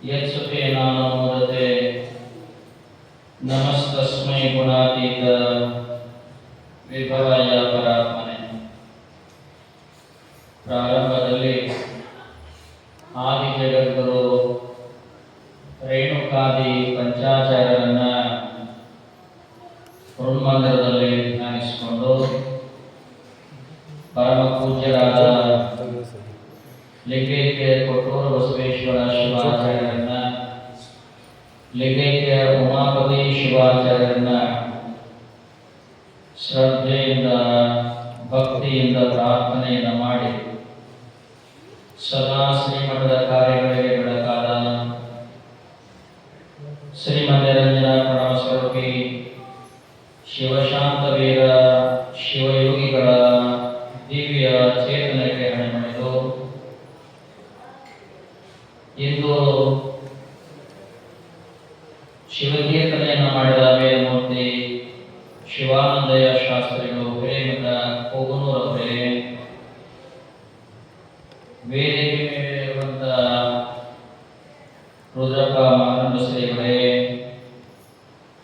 ಯತ್ಸುತೆ ನಾಮೂರತೆ ನಮಸ್ತಸ್ಮೈ ಗುಣಾತೀತ ವಿಭವಾಯ ಪರಾತ್ಮನೆ. ಪ್ರಾರಂಭದಲ್ಲಿ ಆದಿ ಜಗದ್ಗುರು ರೇಣುಕಾದಿ ಪಂಚಾಚಾರ್ಯರನ್ನ ಋನ್ಮಂದಿರದಲ್ಲಿ ಧ್ಯಾನಿಸಿಕೊಂಡು ಪರಮ ಪೂಜ್ಯರಾದ ಲಿಂಗೈಕ್ಯ ಕೊಟ್ಟೂರು ಬಸವೇಶ್ವರ ಶಿವಾಚಾರ್ಯರನ್ನ, ಲಿಂಗೈಕ್ಯ ಉಮಾಪತಿ ಶಿವಾಚಾರ್ಯರನ್ನ ಶ್ರದ್ಧೆಯಿಂದ ಭಕ್ತಿಯಿಂದ ಪ್ರಾರ್ಥನೆಯನ್ನು ಮಾಡಿ ಸದಾ ಶ್ರೀಮಠದ ಕಾರ್ಯಗಳಿಗೆ ಬೆಳಕಾದ ಶ್ರೀಮಂದಿರಂಜನ ಪ್ರಣವ ಸ್ವರೂಪಿ ಶಿವಶಾಂತ ವೀರ ಶಿವಯೋಗಿಗಳ ದಿವ್ಯ ಚೇತನಕ್ಕೆ ಹಣೆಮಣಿದು ಇಂದು ಶಿವಕೀರ್ತನೆಯನ್ನು ಮಾಡಿದ ವೇದಮೂರ್ತಿ ಶಿವಾನಂದಯ್ಯ ಶಾಸ್ತ್ರಿಗಳು ಹಿರೇಮಠ ಕೋಗನೂರವರೇ, ವೇದಿಕೆ ಮೇಲಿರುವಂತ ರುದ್ರಪ್ಪ ಮಾರಂಬಶ್ರೀಯವರೇ,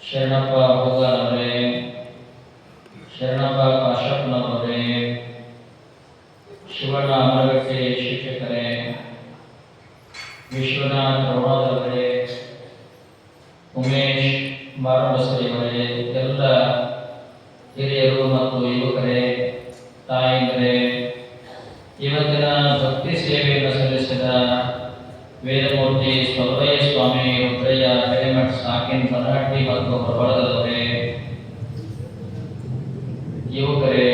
ಶರಣಪ್ಪ ಹೋಗಾರವರೇ, ಶರಣಪ್ಪ ಕಾಶಪ್ಪನವರೇ, ಶಿವಣ್ಣ ಅಮರಗಟ್ಟೆ ಶಿಕ್ಷಕರೇ, ವಿಶ್ವನಾಥ್ ರೋಣದವರೇ, ಉಮೇಶ್ ಮಾರಂಬಶ್ರೀಯವರೇ, ಎಲ್ಲ ಹಿರಿಯರು ಮತ್ತು ಯುವಕರೇ, ತಾಯಂದಿರೇ, ಇವತ್ತಿನ ಭಕ್ತಿ ಸೇವೆಯನ್ನು ಸಲ್ಲಿಸಿದ ವೇದಮೂರ್ತಿ ಸ್ವರ್ವಯ್ಯ ಸ್ವಾಮಿ ರುದ್ರಯ್ಯ ಹಿರೇಮಠ ಸಾಕಿನ್ ಬನಹಟ್ಟಿ ಮತ್ತು ಹೊರಬಳದವರೇ, ಯುವಕರೇ,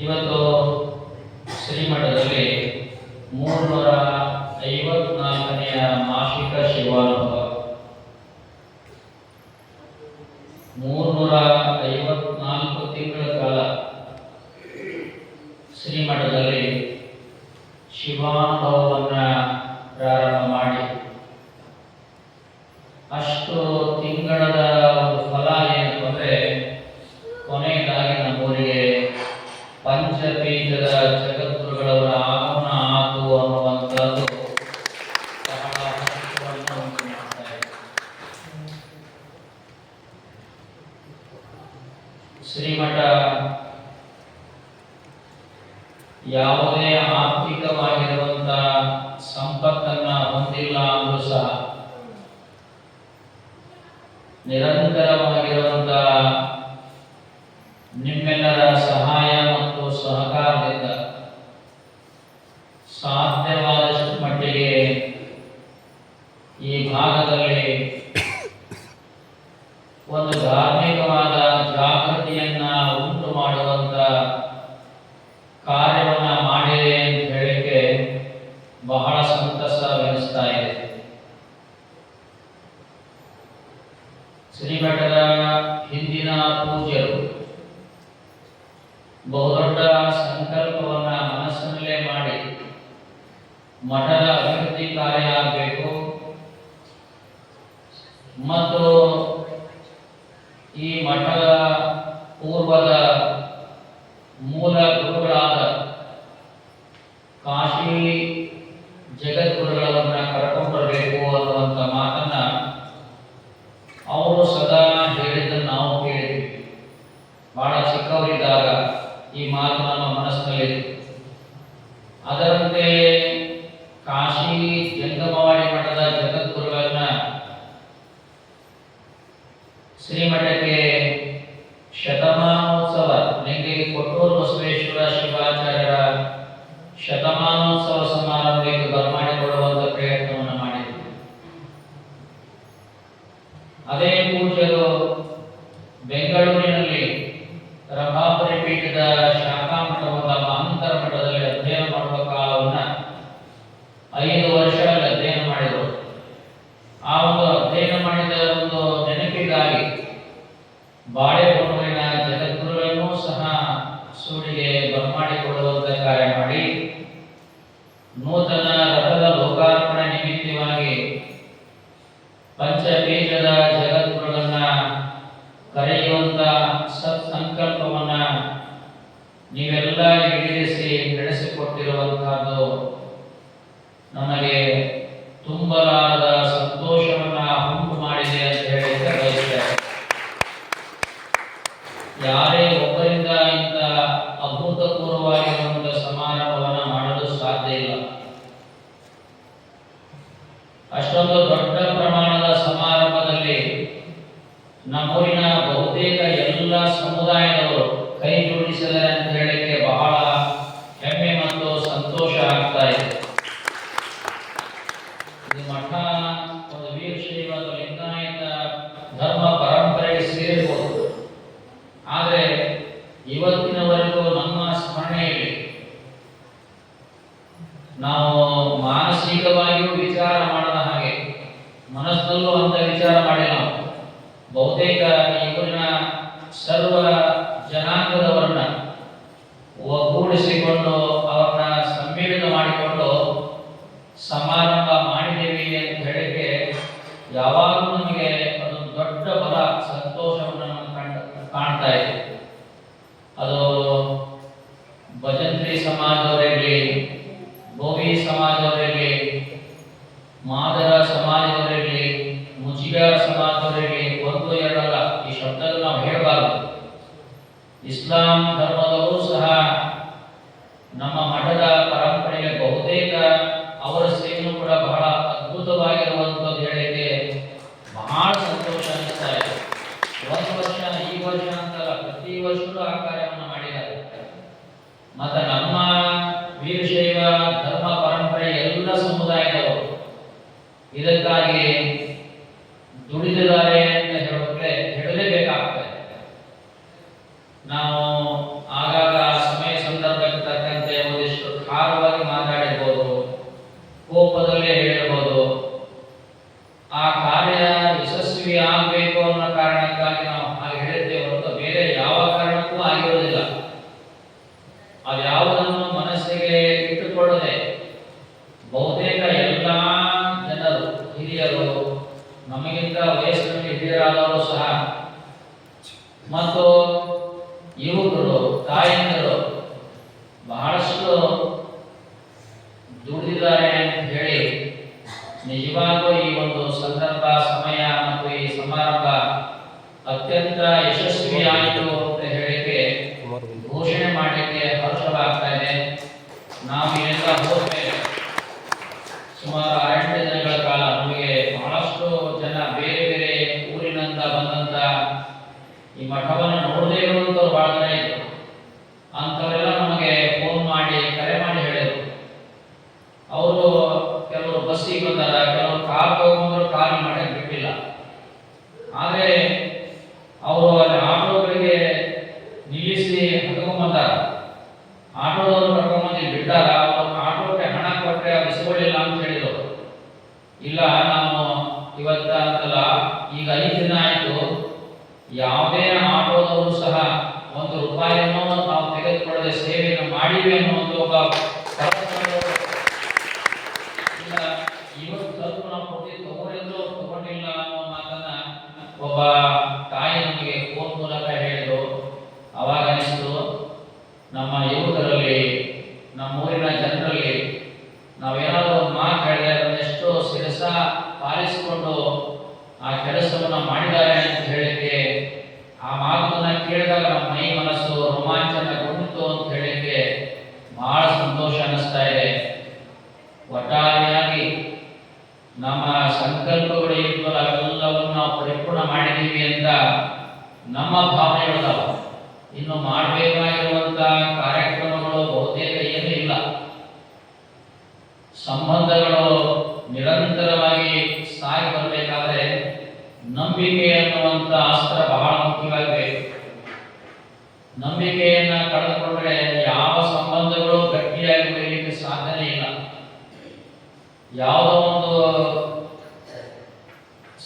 ಇವತ್ತು ಶ್ರೀಮಠದಲ್ಲಿ 354ನೆಯ ಮಾಸಿಕ ಶಿವಾನುಭವ, 354 ತಿಂಗಳ ಕಾಲ ಶ್ರೀಮಠದಲ್ಲಿ ಶಿವಾನುಭವವನ್ನ ಪ್ರಾರಂಭ ಮಾಡಿ ಅಷ್ಟು ತಿಂಗಳದ ಒಂದು ಫಲ ಏನಪ್ಪ ಅಂದ್ರೆ ಕೊನೆಯದಾಗಿ ನಮ್ಮೂರಿಗೆ ಪಂಚಪೀಠದ ಜಗದ್ಗುರುಗಳವರ ಆಗಮನ ಆತು ಅನ್ನುವಂಥದ್ದು ಬಹಳ ಹರ್ಷವನ್ನು ಉಂಟು ಮಾಡ್ತಾ ಇದೆ. ಶ್ರೀಮಠ ಯಾವುದೇ ಆರ್ಥಿಕವಾಗಿರುವಂತಹ ಸಂಪತ್ತನ್ನ ಹೊಂದಿಲ್ಲ ಅಂದ್ರೂ ಸಹ ನಿರಂತರವಾಗಿರುವಂತಹ ನಿಮ್ಮೆಲ್ಲರ ಸಹಾಯ ಮತ್ತು ಸಹಕಾರದಿಂದ ಸಾಧ್ಯವಾದಷ್ಟು ಮಟ್ಟಿಗೆ ಈ ಭಾಗದಲ್ಲಿ ಒಂದು ಧಾರ್ಮಿಕವಾದ ಜಾಗೃತಿಯನ್ನ ಉಂಟು ಮಾಡುವಂತ ಕಾರ್ಯವನ್ನ ಮಾಡಿದೆ ಅಂತ ಹೇಳಿಕೆ ಬಹಳ ಸಂತಸವೆನಿಸ್ತಾ ಇದೆ. ಶ್ರೀಮಠದ ಹಿಂದಿನ ಪೂಜ್ಯರು ಬಹುದೊಡ್ಡ ಸಂಕಲ್ಪವನ್ನ ಮನಸ್ಸಿನಲ್ಲೇ ಮಾಡಿ ಮಠದ ಅಭಿವೃದ್ಧಿ ಕಾರ್ಯ ಆಗಬೇಕು ಮತ್ತು ಈ ಮಠದ ಪೂರ್ವದ ಮೂಲ ಗುರುಗಳಾದ ಕಾಶಿ ಜಗದ್ಗುರುಗಳನ್ನ ಕರ್ಕೊಂಡು ಬರಬೇಕು ಅನ್ನುವಂಥ ಮಾತನ್ನ ಅವರು ಸದಾ ಹೇಳಿದ್ದನ್ನು ನಾವು ಕೇಳಿದ್ವಿ. ಬಹಳ ಚಿಕ್ಕವರಿದ್ದಾಗ ಈ ಮಾತು ನಮ್ಮ ಮನಸ್ಸಿನಲ್ಲಿ. ಅದರಂತೆ ಕಾಶಿ ಜಂಗಮವಾಡಿ ಮಠದ ಜಗದ್ಗುರುಗಳನ್ನ ಶ್ರೀಮಠಕ್ಕೆ ಶತಮಾನೋತ್ಸವ ಲಿಂಗೈಕ್ಯ ಕೊಟ್ಟೂರು ಬಸವೇಶ್ವರ ಶಿವಾಚಾರ್ಯರ ಶತಮಾನೋತ್ಸವ ಸಮಾರಂಭಕ್ಕೆ ಬರಮಾಡಿಕೊಳ್ಳುವಂತ ಪ್ರಯತ್ನವನ್ನು ಮಾಡಿದ್ವಿ. ಅದೇ ಪೂಜ್ಯರು ಬೆಂಗಳೂರಿನಲ್ಲಿ ರಂಭಾಪುರಿ ಪೀಠದ ಶಾಖಾ ಮಠವಾದ ಮಹಂತರ ಮಠದಲ್ಲಿ ಅಧ್ಯಯನ ಮಾಡುವ ಕಾಲವನ್ನ 5 ವರ್ಷಗಳಲ್ಲಿ ಅಧ್ಯಯನ ಮಾಡಿದರು. ಆ ಒಂದು ಅಧ್ಯಯನ ಮಾಡಿದ ಒಂದು ನೆನಪಿಗಾಗಿ ಬಾಳೆಹೊನ್ನೂರಿನ ಜಗದ್ಗುರುಗಳನ್ನು ಸಹ ಸೂಡಿಗೆ ಬರಮಾಡಿಕೊಳ್ಳುವಂತ ಕಾರ್ಯ ಮಾಡಿ ನೂತನ ರಥದ ಲೋಕಾರ್ಪಣೆ ನಿಮಿತ್ತವಾಗಿ ಪಂಚಪೀಠದ ಜಗದ್ಗುರುಗಳನ್ನ ಕರೆಯುವಂತ ಸತ್ಸಂಕಲ್ಪವನ್ನ ನೀವೆಲ್ಲ ಈಡೇರಿಸಿ ನಡೆಸಿಕೊಟ್ಟಿರುವಂತಹದ್ದು ನಮಗೆ ತುಂಬಲಾರದ ಸಂತೋಷವನ್ನ ಉಂಟು ಮಾಡಿದೆ ಅಂತ ಹೇಳಿದ್ರೆ ಬಯಸ್ತೇನೆ. ಯಾರೇ ಒಬ್ಬರಿಂದ ಇಂಥ ಅಭೂತಪೂರ್ವವಾಗಿರುವಂತಹ ಸಮಾರಂಭವನ್ನ ಮಾಡಲು ಸಾಧ್ಯ ಇಲ್ಲ. ಅಷ್ಟೊಂದು ದೊಡ್ಡ ಪ್ರಮಾಣದ ಸಮಾರಂಭದಲ್ಲಿ ನಮ್ಮೂರಿನ ಬಹುತೇಕ ಎಲ್ಲ ಸಮುದಾಯದವರು ಕೈ ಜೋಡಿಸಿದ್ದಾರೆ ಅಂತ ಹೇಳಿಕ್ಕೆ ಬಹಳ ಹೆಮ್ಮೆ ಮತ್ತು ಸಂತೋಷ ಆಗ್ತಾ ಇದೆ. ಇದು ಮಠ ಒಂದು ವೀರಶೈವ ಅಥವಾ ಲಿಂಗಾಯತ ಧರ್ಮ ಪರಂಪರೆಗೆ ಸೇರಿರಬಹುದು, ಆದರೆ ಇವತ್ತಿನವರೆಗೂ ನಮ್ಮ ಸ್ಮರಣೆಯಲ್ಲಿ ನಾವು ಮಾನಸಿಕವಾಗಿಯೂ ವಿಚಾರ ಮಾಡದ ಹಾಗೆ ಮನಸ್ಸಲ್ಲೂ ಅಂತ ವಿಚಾರ ಮಾಡಿ ನಾವು ಬಹುತೇಕ ಈ ಊರಿನ ಸರ್ವ ಜನಾಂಗದವರನ್ನ ಒಗ್ಗೂಡಿಸಿಕೊಂಡು ಅವರನ್ನ ಸಮ್ಮಿಲನ ಮಾಡಿಕೊಂಡು ಸಮಾರಂಭ ಮಾಡಿದ್ದೇವೆ ಅಂತ ಹೇಳಿಕೆ ಯಾವಾಗಲೂ ನಮಗೆ ಅದೊಂದು ದೊಡ್ಡ ಬಲ ಸಂತೋಷವನ್ನು ಕಾಣ್ತಾ ಇದೆ. ಅದು ಭಜಂತ್ರಿ ಸಮಾಜದವರಿರಲಿ, ಗೋವಿ ಸಮಾಜದವರಿರಲಿ, ಮಾದರ ಸಮಾಜದವರಿರಲಿ, ಮುಜಿಗಾರ ಸಮಾಜದವರಿರಲಿ, ಒಂದು ಎರಡಲ್ಲ, ಈ ಶಬ್ದಗಳು ನಾವು ಹೇಳಬಾರದು. ಇಸ್ಲಾಂ ಧರ್ಮದವರು ಸಹ ನಮ್ಮ ಮಠದ ಪರಂಪರೆಗೆ ಬಹುತೇಕ ಅವರ ಸೇವೆಯೂ ಕೂಡ ಬಹಳ ಅದ್ಭುತವಾಗಿರುವಂಥದ್ದು ಹೇಳಿಕೆ ಬಹಳ ಸಂತೋಷ ಅನಿಸ್ತಾ ಇದೆ. ಒಂದು ವರ್ಷ ಈ ವರ್ಷ ಅಂತಲ್ಲ, ಪ್ರತಿ ವರ್ಷವೂ ಆ ಕಾರ್ಯವನ್ನು ಮಾಡಿದ್ದಾರೆ. ಮತ್ತು ನಮ್ಮ ವೀರಶೈವ ಧರ್ಮ ಪರಂಪರೆ ಎಲ್ಲ ಸಮುದಾಯದವರು ಇದಕ್ಕಾಗಿ ದುಡಿದಿದ್ದಾರೆ ಅಂತ ಹೇಳಲೇಬೇಕಾಗ್ತದೆ. ನಾವು ಆಗಾಗ ಸಮಯ ಸಂದರ್ಭಕ್ಕೆ ತಕ್ಕಂತೆ ಒಂದಿಷ್ಟು ಖಾರವಾಗಿ ಮಾತಾಡಿರ್ಬೋದು, ಕೋಪದಲ್ಲೇ ಹೇಳಿರ್ಬೋದು. ಆ ಕಾರ್ಯ ಯಶಸ್ವಿ ಆಗಬೇಕು ಅನ್ನೋ ಕಾರಣಕ್ಕಾಗಿ ನಾವು ಹಾಗೆ ಹೇಳಿದ್ದೇವೆ ಹೊರತು ಬೇರೆ ಯಾವ ಕಾರಣಕ್ಕೂ ಆಗಿರೋದಿಲ್ಲ. ಅದ್ಯಾವುದನ್ನು ಮನಸ್ಸಿಗೆ ಇಟ್ಟುಕೊಳ್ಳದೆ ಬಹುತೇಕ ಎಲ್ಲ ಜನರು, ಹಿರಿಯರು, ನಮಗಿಂತ ವಯಸ್ಸಿನಲ್ಲಿ ಹಿರಿಯರಾದವರು ಸಹ ಮತ್ತು ಯುವಕರು, ತಾಯಂದಿರು ಬಹಳಷ್ಟು ದುಡಿದಿದ್ದಾರೆ ಅಂತ ಹೇಳಿ ನಿಜವಾಗೂ ಈ ಒಂದು ಸಂದರ್ಭ, ಸಮಯ ಮತ್ತು ಈ ಸಮಾರಂಭ ಅತ್ಯಂತ ಯಶಸ್ವಿ ಆಯಿತು ಅಂತ ಹೇಳಿಕೆ ಘೋಷಣೆ ಮಾಡಲಿಕ್ಕೆ ಹರ್ಷವಾಗ್ತಾ ಇದೆ. ನಾವು ಇಲ್ಲಿಂದ ಹೋದ್ಮೇಲೆ ಸುಮಾರು 8 ದಿನಗಳ ಕಾಲ ನಮಗೆ ಬಹಳಷ್ಟು ಜನ ಬೇರೆ ಬೇರೆ ಊರಿನಿಂದ ಬಂದಂತ ಈ ಮಠವನ್ನು ನೋಡದೇ ಇರುವಂಥವ್ರು ಬಹಳ ಜನ ಇದ್ರು. ಅಂಥವರೆಲ್ಲ ನಮಗೆ ಫೋನ್ ಮಾಡಿ, ಕರೆ ಮಾಡಿ ಹೇಳಿದರು. ಅವರು ಕೆಲವರು ಬಸ್ಸಿಗೆ ಬಂದಾರ, ಕೆಲವರು ಕಾರ್ ತಗೊಂಡ್ರು, ಕಾರ್ ಮಾಡಿ ಬಿಟ್ಟಿಲ್ಲ. ಆದರೆ ಅವರು ಅಲ್ಲಿ ಆಟೋಗಳಿಗೆ ನಿಲ್ಲಿಸಿ ಕರ್ಕೊಂಡ್ಬಂದಾರ. ಆಟೋದವರು ಕರ್ಕೊಂಡ್ಬಂದು ಬಿಟ್ಟಾರ. ಅವರು ಆಟೋಕ್ಕೆ ಹಣ ಕೊಟ್ಟರೆ ಅದು ಇಸ್ಕೊಳ್ಳಿಲ್ಲ ಅಂತ ಹೇಳಿದರು. ಇಲ್ಲ, ನಾವು ಇವತ್ತ ಅಂತಲ್ಲ, ಈಗ 5 ದಿನ ಆಯಿತು, ಯಾವುದೇ ಆಟೋದವರು ಸಹ 1 ರೂಪಾಯಿಯನ್ನು ನಾವು ತೆಗೆದುಕೊಳ್ಳದೆ ಸೇವೆಯನ್ನು ಮಾಡಿವೆ ಅನ್ನುವಂಥ ಒಬ್ಬ ಇಲ್ಲ, ಇವತ್ತು ಸ್ವಲ್ಪ ನಾವು ಕೊಟ್ಟು ತಗೊಂಡಿದ್ರು, ತಗೊಂಡಿಲ್ಲ ಅನ್ನೋ ಮಾತನ್ನ ಒಬ್ಬ ತಾಯಿ ನಮಗೆ ಫೋನ್ ಮೂಲಕ ಹೇಳಿದ್ರು. ಅವಾಗ ಅನಿಸ್ತು, ನಮ್ಮ ಯುವಕರಲ್ಲಿ, ನಮ್ಮೂರಿನ ಜನರಲ್ಲಿ ನಾವೇನಾದರೂ ಒಂದು ಮಾತು ಹೇಳಿದ್ರೆ ಅದನ್ನೆಷ್ಟು ಶಿರಸ ಪಾಲಿಸಿಕೊಂಡು ಆ ಕೆಲಸವನ್ನು ಮಾಡಿದ್ದಾರೆ ಅಂತ ಹೇಳಿಕೆ, ಆ ಮಾತನ್ನ ಕೇಳಿದಾಗ ನಮ್ಮ ಮೈ ಮನಸ್ಸು ರೋಮಾಂಚನಗೊಂಡಿತು ಅಂತ ಹೇಳಿಕೆ ಬಹಳ ಸಂತೋಷ ಅನ್ನಿಸ್ತಾ ಇದೆ. ಒಟ್ಟಾರೆಯಾಗಿ ನಮ್ಮ ಸಂಕಲ್ಪಗಳು ಇದ್ವಲ್ಲ ಅವೆಲ್ಲವನ್ನು ನಾವು ಪರಿಪೂರ್ಣ ಮಾಡಿದ್ದೀವಿ ಅಂತ ನಮ್ಮ ಭಾವನೆಗಳಿದಾವ. ಇನ್ನು ಮಾಡಬೇಕಾಗಿರುವಂಥ ಕಾರ್ಯಕ್ರಮಗಳು ಬಹುತೇಕ ಏನೂ ಇಲ್ಲ. ಸಂಬಂಧಗಳು ನಿರಂತರವಾಗಿ ಸಾಗಿ ಬರಬೇಕಾದ್ರೆ ನಂಬಿಕೆ ಅನ್ನುವಂಥ ಅಸ್ತ್ರ ಬಹಳ ಮುಖ್ಯವಾಗಬೇಕು. ನಂಬಿಕೆಯನ್ನ ಕಳೆದುಕೊಂಡ್ರೆ ಯಾವ ಸಂಬಂಧಗಳು ಗಟ್ಟಿಯಾಗಿ ಬೆಳೆಯಲಿಕ್ಕೆ ಸಾಧ್ಯನೇ ಇಲ್ಲ. ಯಾವುದೋ ಒಂದು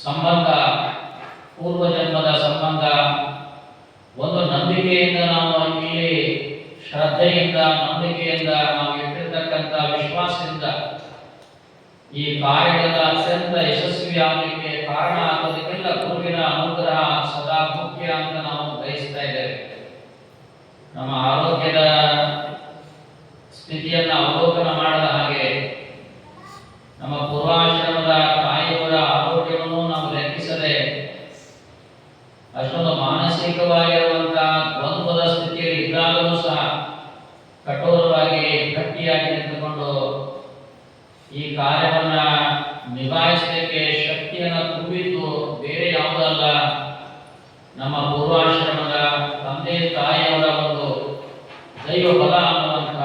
ಸಂಬಂಧ, ಪೂರ್ವ ಜನ್ಮದ ಸಂಬಂಧ, ಒಂದು ನಂಬಿಕೆಯಿಂದ ನಾವು ಇಲ್ಲಿ ಶ್ರದ್ಧೆಯಿಂದ, ನಂಬಿಕೆಯಿಂದ ನಾವು ಇಟ್ಟಿರ್ತಕ್ಕಂಥ ವಿಶ್ವಾಸದಿಂದ ಈ ಕಾರ್ಯಗಳ ಅತ್ಯಂತ ಯಶಸ್ವಿ ಆಗಲಿಕ್ಕೆ ಕಾರಣ ಆಗೋದಕ್ಕೆಲ್ಲ ಗುರುವಿನ ಅನುಗ್ರಹ ಸದಾ ಮುಖ್ಯ ಅಂತ ನಾವು ಬಯಸ್ತಾ ಇದ್ದೇವೆ. ನಮ್ಮ ಆರೋಗ್ಯದ ಸ್ಥಿತಿಯನ್ನು ಅವಲೋಕನ ಮಾಡದ ಹಾಗೆ ಗಟ್ಟಿಯಾಗಿ ನಿಂತುಕೊಂಡು ಈ ಕಾರ್ಯವನ್ನ ನಿಭಾಯಿಸಲಿಕ್ಕೆ ಶಕ್ತಿಯನ್ನು ತುಂಬಿದ್ದು ಬೇರೆ ಯಾವುದಲ್ಲ, ನಮ್ಮ ಪೂರ್ವಾಶ್ರಮದ ತಂದೆ ತಾಯಿಯವರ ಒಂದು ದೈವ ಬಲ ಅನ್ನುವಂತಹ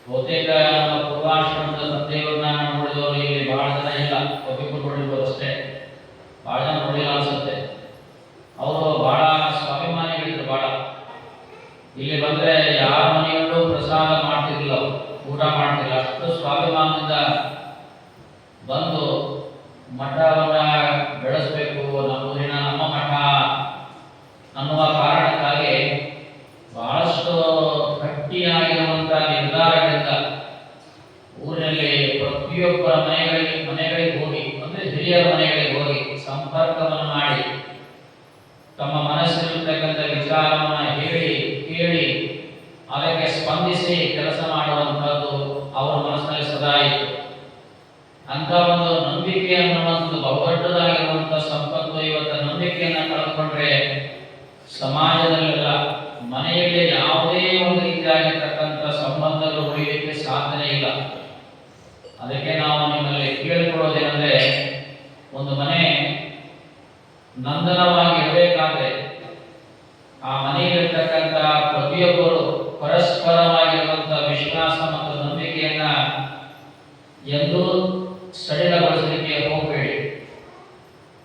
ಬಹುತೇಕ ನಮ್ಮ ಪೂರ್ವಾಶ್ರಮದ ತಂದೆಯವ್ರನ್ನ ನೋಡಿದವರು ಇಲ್ಲಿ ಬಹಳ ಜನ ಇಲ್ಲ, ಒಬ್ಬಿಬ್ಬರು ನೋಡಿರ್ಬೋದು ಅಷ್ಟೇ, ಬಹಳ ಜನ ನೋಡಿಲ್ಲ ಅನ್ಸುತ್ತೆ. ಅವರು ಬಹಳ ಸ್ವಾಭಿಮಾನಿಗಳಿದ್ರು. ಬಹಳ ಇಲ್ಲಿ ಬಂದ್ರೆ ಯಾರ ಮನೆಯಲ್ಲೂ ಪ್ರಸಾದ ಮಾಡ್ತಿರ್ಲಿಲ್ಲ, ಊಟ ಮಾಡ್ತಿಲ್ಲ, ಅಷ್ಟು ಸ್ವಾಭಿಮಾನದಿಂದ ಬಂದು ಮಠವನ್ನ ಬೆಳೆಸಬೇಕು, ನಮ್ಮೂರಿನ ನಮ್ಮ ಮಠ ಅನ್ನುವ ಕಾರಣಕ್ಕಾಗಿ ಬಹಳಷ್ಟು ಗಟ್ಟಿಯಾಗಿರುವಂತಹ ನಿರ್ಧಾರಗಳಿಂದ ಊರಿನಲ್ಲಿ ಪ್ರತಿಯೊಬ್ಬರ ಮನೆಗಳಿಗೆ ಹೋಗಿ, ಅಂದ್ರೆ ಹಿರಿಯರ ಮನೆಗಳಿಗೆ ಹೋಗಿ ಸಂಪರ್ಕವನ್ನು ಮಾಡಿ ತಮ್ಮ ಮನಸ್ಸಿನಲ್ಲಿರ್ತಕ್ಕಂಥ ವಿಚಾರವನ್ನ ಹೇಳಿ ಕೇಳಿ ಅದಕ್ಕೆ ಸ್ಪಂದಿಸಿ ಕೆಲಸ ಮಾಡುವಂತಹದ್ದು ಅವರ ಮನಸ್ಸಿನಲ್ಲಿ ಸದಾ ಇತ್ತು. ಅಂತ ಒಂದು ನಂಬಿಕೆ ಅನ್ನುವಂಥದ್ದು ಬಹುದೊಡ್ಡದಾಗಿರುವಂತಹ ಸಂಪತ್ತು. ಇವತ್ತು ನಂಬಿಕೆಯನ್ನ ಕಳೆದುಕೊಂಡ್ರೆ ಸಮಾಜದಲ್ಲೆಲ್ಲ ಮನೆಯಲ್ಲಿ ಯಾವುದೇ ಒಂದು ರೀತಿಯಾಗಿರ್ತಕ್ಕಂಥ ಸಂಬಂಧಗಳು ಉಳಿಯಲಿಕ್ಕೆ ಸಾಧನೆ ಇಲ್ಲ. ಅದಕ್ಕೆ ನಾವು ನಿಮ್ಮಲ್ಲಿ ಕೇಳಿಕೊಳ್ಳೋದೇನೆಂದ್ರೆ, ಒಂದು ಮನೆ ನಂದನವಾಗಿ ಇರಬೇಕಾದ್ರೆ ಆ ಮನೆಯಲ್ಲಿರ್ತಕ್ಕಂಥ ಪ್ರತಿಯೊಬ್ಬರು ಪರಸ್ಪರವಾಗಿರುವಂತಹ ವಿಶ್ವಾಸ ಮತ್ತು ನಂಬಿಕೆಯನ್ನ ಎಂದೂ ಸಡಿಲಗೊಳಿಸಲಿಕ್ಕೆ ಹೋಗಬೇಡಿ.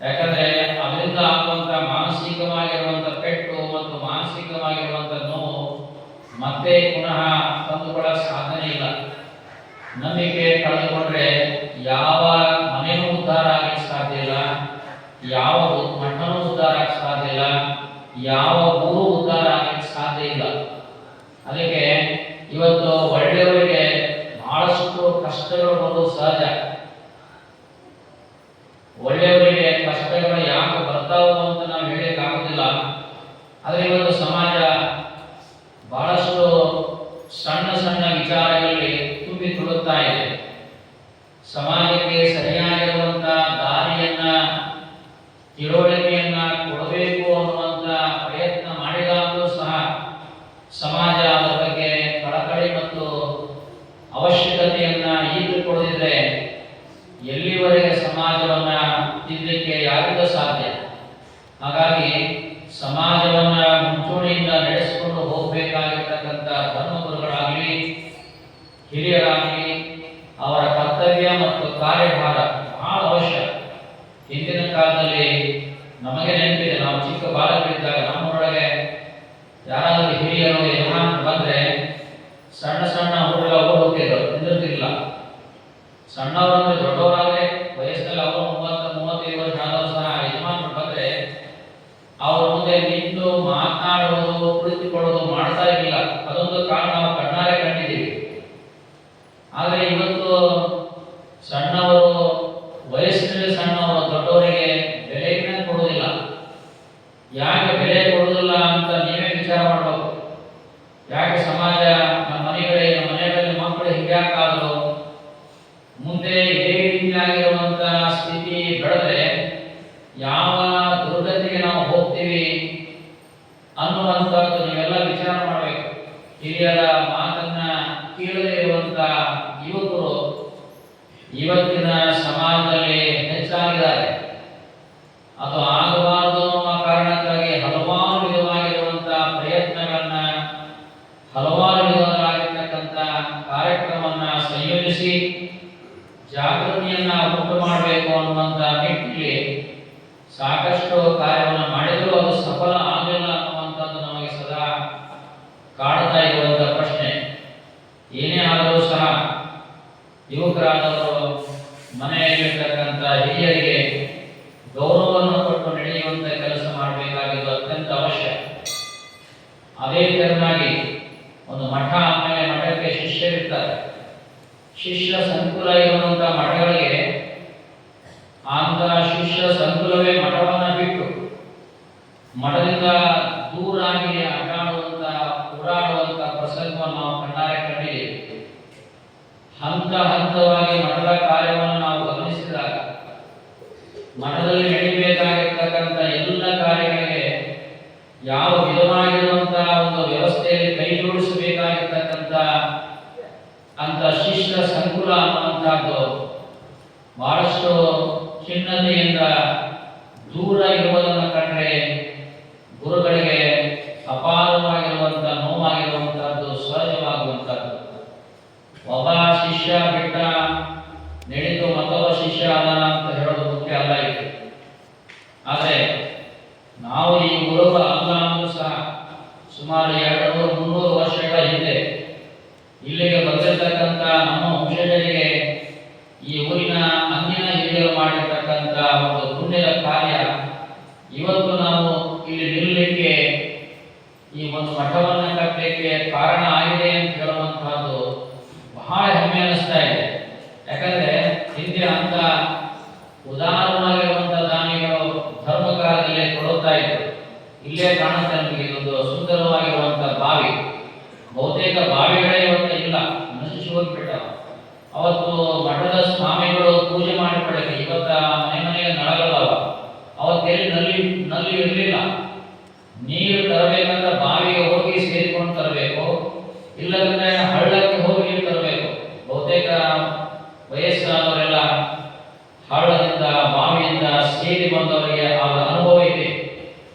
ಯಾಕಂದ್ರೆ ಅದರಿಂದ ಆಗುವಂತಹ ಮಾನಸಿಕವಾಗಿರುವಂತಹ ಪೆಟ್ಟು ಮತ್ತು ಮಾನಸಿಕವಾಗಿರುವಂತಹ ನೋವು ಮತ್ತೆ ಪುನಃ ತಂದುಕೊಳ್ಳಕ್ಕೆ ಸಾಧನೆ ಇಲ್ಲ. ನಂಬಿಕೆ ಕಳೆದುಕೊಂಡ್ರೆ ಯಾವ ಮನೆಯೂ ಉದ್ಧಾರ ಆಗಲಿಕ್ಕೆ ಸಾಧ್ಯ ಇಲ್ಲ, ಯಾವ ಮಠನೂ ಉದ್ಧಾರ ಆಗಕ್ಕೆ ಸಾಧ್ಯ ಇಲ್ಲ, ಯಾವ ಊರು ಉದ್ಧಾರ ಆಗಲಿಕ್ಕೆ ಸಾಧ್ಯ ಇಲ್ಲ. ಅದಕ್ಕೆ ಇವತ್ತು ಒಳ್ಳೆಯವರಿಗೆ ಬಹಳಷ್ಟು ಕಷ್ಟಗಳು ಬರೋದು ಸಹಜ. ಒಳ್ಳೆಯವರಿಗೆ ಕಷ್ಟಗಳು ಯಾಕೆ ಬರ್ತಾವು ಅಂತ ನಾವು ಹೇಳಕ್ಕಾಗೋದಿಲ್ಲ. ಆದರೆ ಇವತ್ತು ಸಮಾಜ ಬಹಳಷ್ಟು ಸಣ್ಣ ಸಣ್ಣ ವಿಚಾರಗಳಲ್ಲಿ ತುಂಬಿ ತುಳುತ್ತಾ ಇದೆ. ಸಮಾಜಕ್ಕೆ ಸರಿಯಾಗಿರುವಂತಹ ದಾರಿಯನ್ನ, ತಿಳುವಳಿಕೆಯನ್ನ ಕೊಡಬೇಕು ಅನ್ನುವಂತ ಪ್ರಯತ್ನ ಮಾಡಿದಾಗಲೂ ಸಹ ಸಮಾಜ ಅದರ ಬಗ್ಗೆ ಕಳಕಳಿ ಮತ್ತು ಅವಶ್ಯಕತೆಯನ್ನ ಈದುಕೊಳ್ಳದಿದ್ರೆ ಎಲ್ಲಿವರೆಗೆ ಸಮಾಜವನ್ನ ತಿದ್ದಲಿಕ್ಕೆ ಯಾರಿಗೂ ಸಾಧ್ಯ. ಹಾಗಾಗಿ ಸಮಾಜವನ್ನ ಮುಂಚೂಣಿಯಿಂದ ನಡೆಸಿಕೊಂಡು ಹೋಗಬೇಕಾಗಿರ್ತಕ್ಕಂಥ ಧರ್ಮಗುರುಗಳಾಗಲಿ ಹಿರಿಯರಾಗಲಿ ಅವರ ಕರ್ತವ್ಯ ಮತ್ತು ಕಾರ್ಯಭಾರ ಬಹಳ ಅವಶ್ಯ. ಹಿಂದಿನ ಕಾಲದಲ್ಲಿ ನಮಗೆ ನೆನಪಿದೆ, ನಾವು ಚಿಕ್ಕ ಬಾಲಕರಿದ್ದಾಗ ನಮ್ಮೊಳಗೆ ಯಾರಾದರೂ ಹಿರಿಯರು ಯಜಮಾನರು ಬಂದ್ರೆ ಸಣ್ಣ ಸಣ್ಣ ಹುಡುಗ ಹೋಗ್ತಿದ್ರು, ನಿಂದಿರ್ತಿರ್ಲಿಲ್ಲ. ಸಣ್ಣವರಂದ್ರೆ ದೊಡ್ಡವರಾದ್ರೆ ವಯಸ್ಸಲ್ಲಿ ಅವರು 30-35 ವರ್ಷ ಆದರೂ ಸಹ ಯಜಮಾನರು ಬಂದ್ರೆ ಅವ್ರ ಮುಂದೆ ನಿಂತು ಮಾತನಾಡುವುದು, ಕುಳಿತುಕೊಳ್ಳೋದು ಮಾಡ್ತಾ ಇರಲಿಲ್ಲ. ಅದೊಂದು ಕಾರಣ ನಾವು ಕಣ್ಣಾರೆ ಕಂಡಿದ್ದೀವಿ. ಆದರೆ ಇವತ್ತು ಸಣ್ಣವರು, ವಯಸ್ಸಿನಲ್ಲಿ ಸಣ್ಣವರು ದೊಡ್ಡವರಿಗೆ ಬೆಲೆಯನ್ನ ಕೊಡುವುದಿಲ್ಲ. ಯಾಕೆ ಬೆಲೆ ಕೊಡುವುದಿಲ್ಲ ಅಂತ ನೀವೇ ವಿಚಾರ ಮಾಡಬೇಕು. ಯಾಕೆ ಸಮಾಜ ನಮ್ಮ ಮನೆಗಳಲ್ಲಿ ಮಕ್ಕಳು ಹೀಗಾಕಾದ್ರು, ಮುಂದೆ ಇದೇ ರೀತಿಯಾಗಿರುವಂತಹ ಸ್ಥಿತಿ ಬೆಳೆದ್ರೆ ಯಾವ ದುರ್ಗತಿಗೆ ನಾವು ಹೋಗ್ತೀವಿ ಅನ್ನುವಂಥದ್ದು ನೀವೆಲ್ಲ ವಿಚಾರ ಮಾಡಬೇಕು. ಹಿರಿಯರ ಮಾತನ್ನ ಕೇಳದೇ ಇರುವಂತಹ ಯುವಕರು ಇವತ್ತಿನ ಸಮಾಜದಲ್ಲಿ ಹೆಚ್ಚಾಗಿದ್ದಾರೆ. ಅದು ಆಗಬಾರದು ಅನ್ನುವ ಕಾರಣಕ್ಕಾಗಿ ಹಲವಾರು ವಿಧವಾಗಿರುವಂತಹ ಪ್ರಯತ್ನಗಳನ್ನ, ಹಲವಾರು ವಿಧವಾಗಿರ್ತಕ್ಕಂಥ ಕಾರ್ಯಕ್ರಮವನ್ನ ಸಂಯೋಜಿಸಿ ಜಾಗೃತಿಯನ್ನ ಉಂಟು ಮಾಡಬೇಕು ಅನ್ನುವಂಥ ನಿಟ್ಟಿನಲ್ಲಿ ಸಾಕಷ್ಟು ಕಾರ್ಯವನ್ನು ಮಾಡಿದರೂ ಅದು ಸಫಲ ಆಗಲಿಲ್ಲ ಅನ್ನುವಂಥದ್ದು ನಮಗೆ ಸದಾ ಕಾಡ್ತಾ ಇರುವಂಥ ಪ್ರಶ್ನೆ. ಏನೇ ಆದರೂ ಸಹ ಯುವಕರಾದವರು ಮನೆಯಲ್ಲಿರ್ತಕ್ಕಂಥ ಹಿರಿಯರಿಗೆ ಗೌರವವನ್ನು ಕೊಟ್ಟು ನಡೆಯುವಂಥ ಕೆಲಸ ಮಾಡಬೇಕಾಗಿದ್ದು ಅತ್ಯಂತ ಅವಶ್ಯ. ಅದೇ ತೆರನಾಗಿ ಒಂದು ಮಠ ಆಮೇಲೆ ಮಠಕ್ಕೆ ಶಿಷ್ಯರಿರ್ತಾರೆ. ಶಿಷ್ಯ ಸಂಕುಲ ಇರುವಂತ ಮಠಗಳಿಗೆ ಅಂತ ಶಿಷ್ಯ ಸಂಕುಲವೇ ಮಠವನ್ನ ಬಿಟ್ಟು ಮಠದಿಂದ ದೂರಾಗಿ ಅಡ್ಡಾಡುವಂತ ಓಡಾಡುವಂತ ಪ್ರಸಂಗವನ್ನು ನಾವು ಕಣ್ಣಾರೆ ಕಂಡಿದ್ದೇವೆ. ಹಂತ ಹಂತವಾಗಿ ಮಠದ ಕಾರ್ಯವನ್ನು ನಾವು ಗಮನಿಸಿದಾಗ ಮಠದಲ್ಲಿ ನಡೀಬೇಕಾಗಿರ್ತಕ್ಕಂಥ ಎಲ್ಲ ಕಾರ್ಯಗಳಿಗೆ ಯಾವ ವಿಧವಾಗಿರುವಂತಹ ಒಂದು ಮಾಡುವಂತಹದ್ದು ಬಹಳಷ್ಟು ಖಿನ್ನತೆಯಿಂದ ದೂರ ಇರುವುದನ್ನು ಕಂಡ್ರೆ ಗುರುಗಳಿಗೆ ಅಪಾರವಾಗಿರುವಂಥ ನೋವಾಗಿರುವಂತಹದ್ದು ಸಹಜವಾಗುವಂಥದ್ದು. ಒಬ್ಬ ಶಿಷ್ಯ ಬಿಟ್ಟ ನಡೆದು ಮತ್ತೊಬ್ಬ ಶಿಷ್ಯ ಅಲ್ಲ ಅಂತ ಹೇಳೋದು ಮುಖ್ಯ ಅಲ್ಲ ಇದು. ಆದರೆ ನಾವು ಈ ಗುರುಗಳ ಅಲ್ಲ ಅಂದ್ರೂ ಸಹ ಸುಮಾರು 200-300 ವರ್ಷಗಳ ಹಿಂದೆ ಇಲ್ಲಿಗೆ ಬಂದಿರತಕ್ಕಂಥ ನಮ್ಮ ವಂಶಜರಿಗೆ ಈ ಊರಿನ ಅಂದಿನ ಹಿರಿಯರು ಮಾಡಿರ್ತಕ್ಕಂಥ ಒಂದು ಪುಣ್ಯದ ಕಾರ್ಯ ಇವತ್ತು ನಾವು ಇಲ್ಲಿ ನಿಲ್ಲಲಿಕ್ಕೆ, ಈ ಒಂದು ಮಠವನ್ನು ಕಟ್ಟಲಿಕ್ಕೆ ಕಾರಣ ಆಗಿದೆ ಅಂತ ಹೇಳುವಂತಹದ್ದು ಬಹಳ ಹೆಮ್ಮೆ ಅನಿಸ್ತಾ ಇದೆ. ಯಾಕಂದ್ರೆ ಹಿಂದೆ ಅಂತ ಉದಾಹರಣವಾಗಿರುವಂತಹ ದಾನಿಗಳು ಧರ್ಮಕಾಲದಲ್ಲೇ ಕೊಡುತ್ತಾ ಇದ್ರು. ಇಲ್ಲೇ ಕಾಣುತ್ತೆ ನಮಗೆ ಇದೊಂದು ಸುಂದರವಾಗಿರುವಂತಹ ಬಾವಿ. ಬಹುತೇಕ ಬಾವಿಗಳೇ ಇವತ್ತು ಇಲ್ಲ, ನಶಿಸಿ ಹೋಗ್ಬಿಟ್ಟಾವ. ಅವತ್ತು ಮಠದ ಸ್ವಾಮಿಗಳು ಪೂಜೆ ಮಾಡಿಕೊಳ್ಳಿ, ಇವತ್ತ ಮನೆ ಮನೆಗೆ ನಳಗಳವ. ಅವತ್ತೆಲ್ಲಿ ನಲ್ಲಿ ಇರಲಿಲ್ಲ. ನೀರು ತರಬೇಕಂದ್ರೆ ಬಾವಿಗೆ ಹೋಗಿ ಸೇರಿಕೊಂಡು ತರಬೇಕು, ಇಲ್ಲಂದ್ರೆ ಹಳ್ಳಕ್ಕೆ ಹೋಗಿ ನೀರು ತರಬೇಕು. ಬಹುತೇಕ ವಯಸ್ಸಾದವರೆಲ್ಲ ಹಳ್ಳದಿಂದ ಬಾವಿಯಿಂದ ಸೇರಿ ಬಂದವರಿಗೆ ಅವರ ಅನುಭವ ಇದೆ.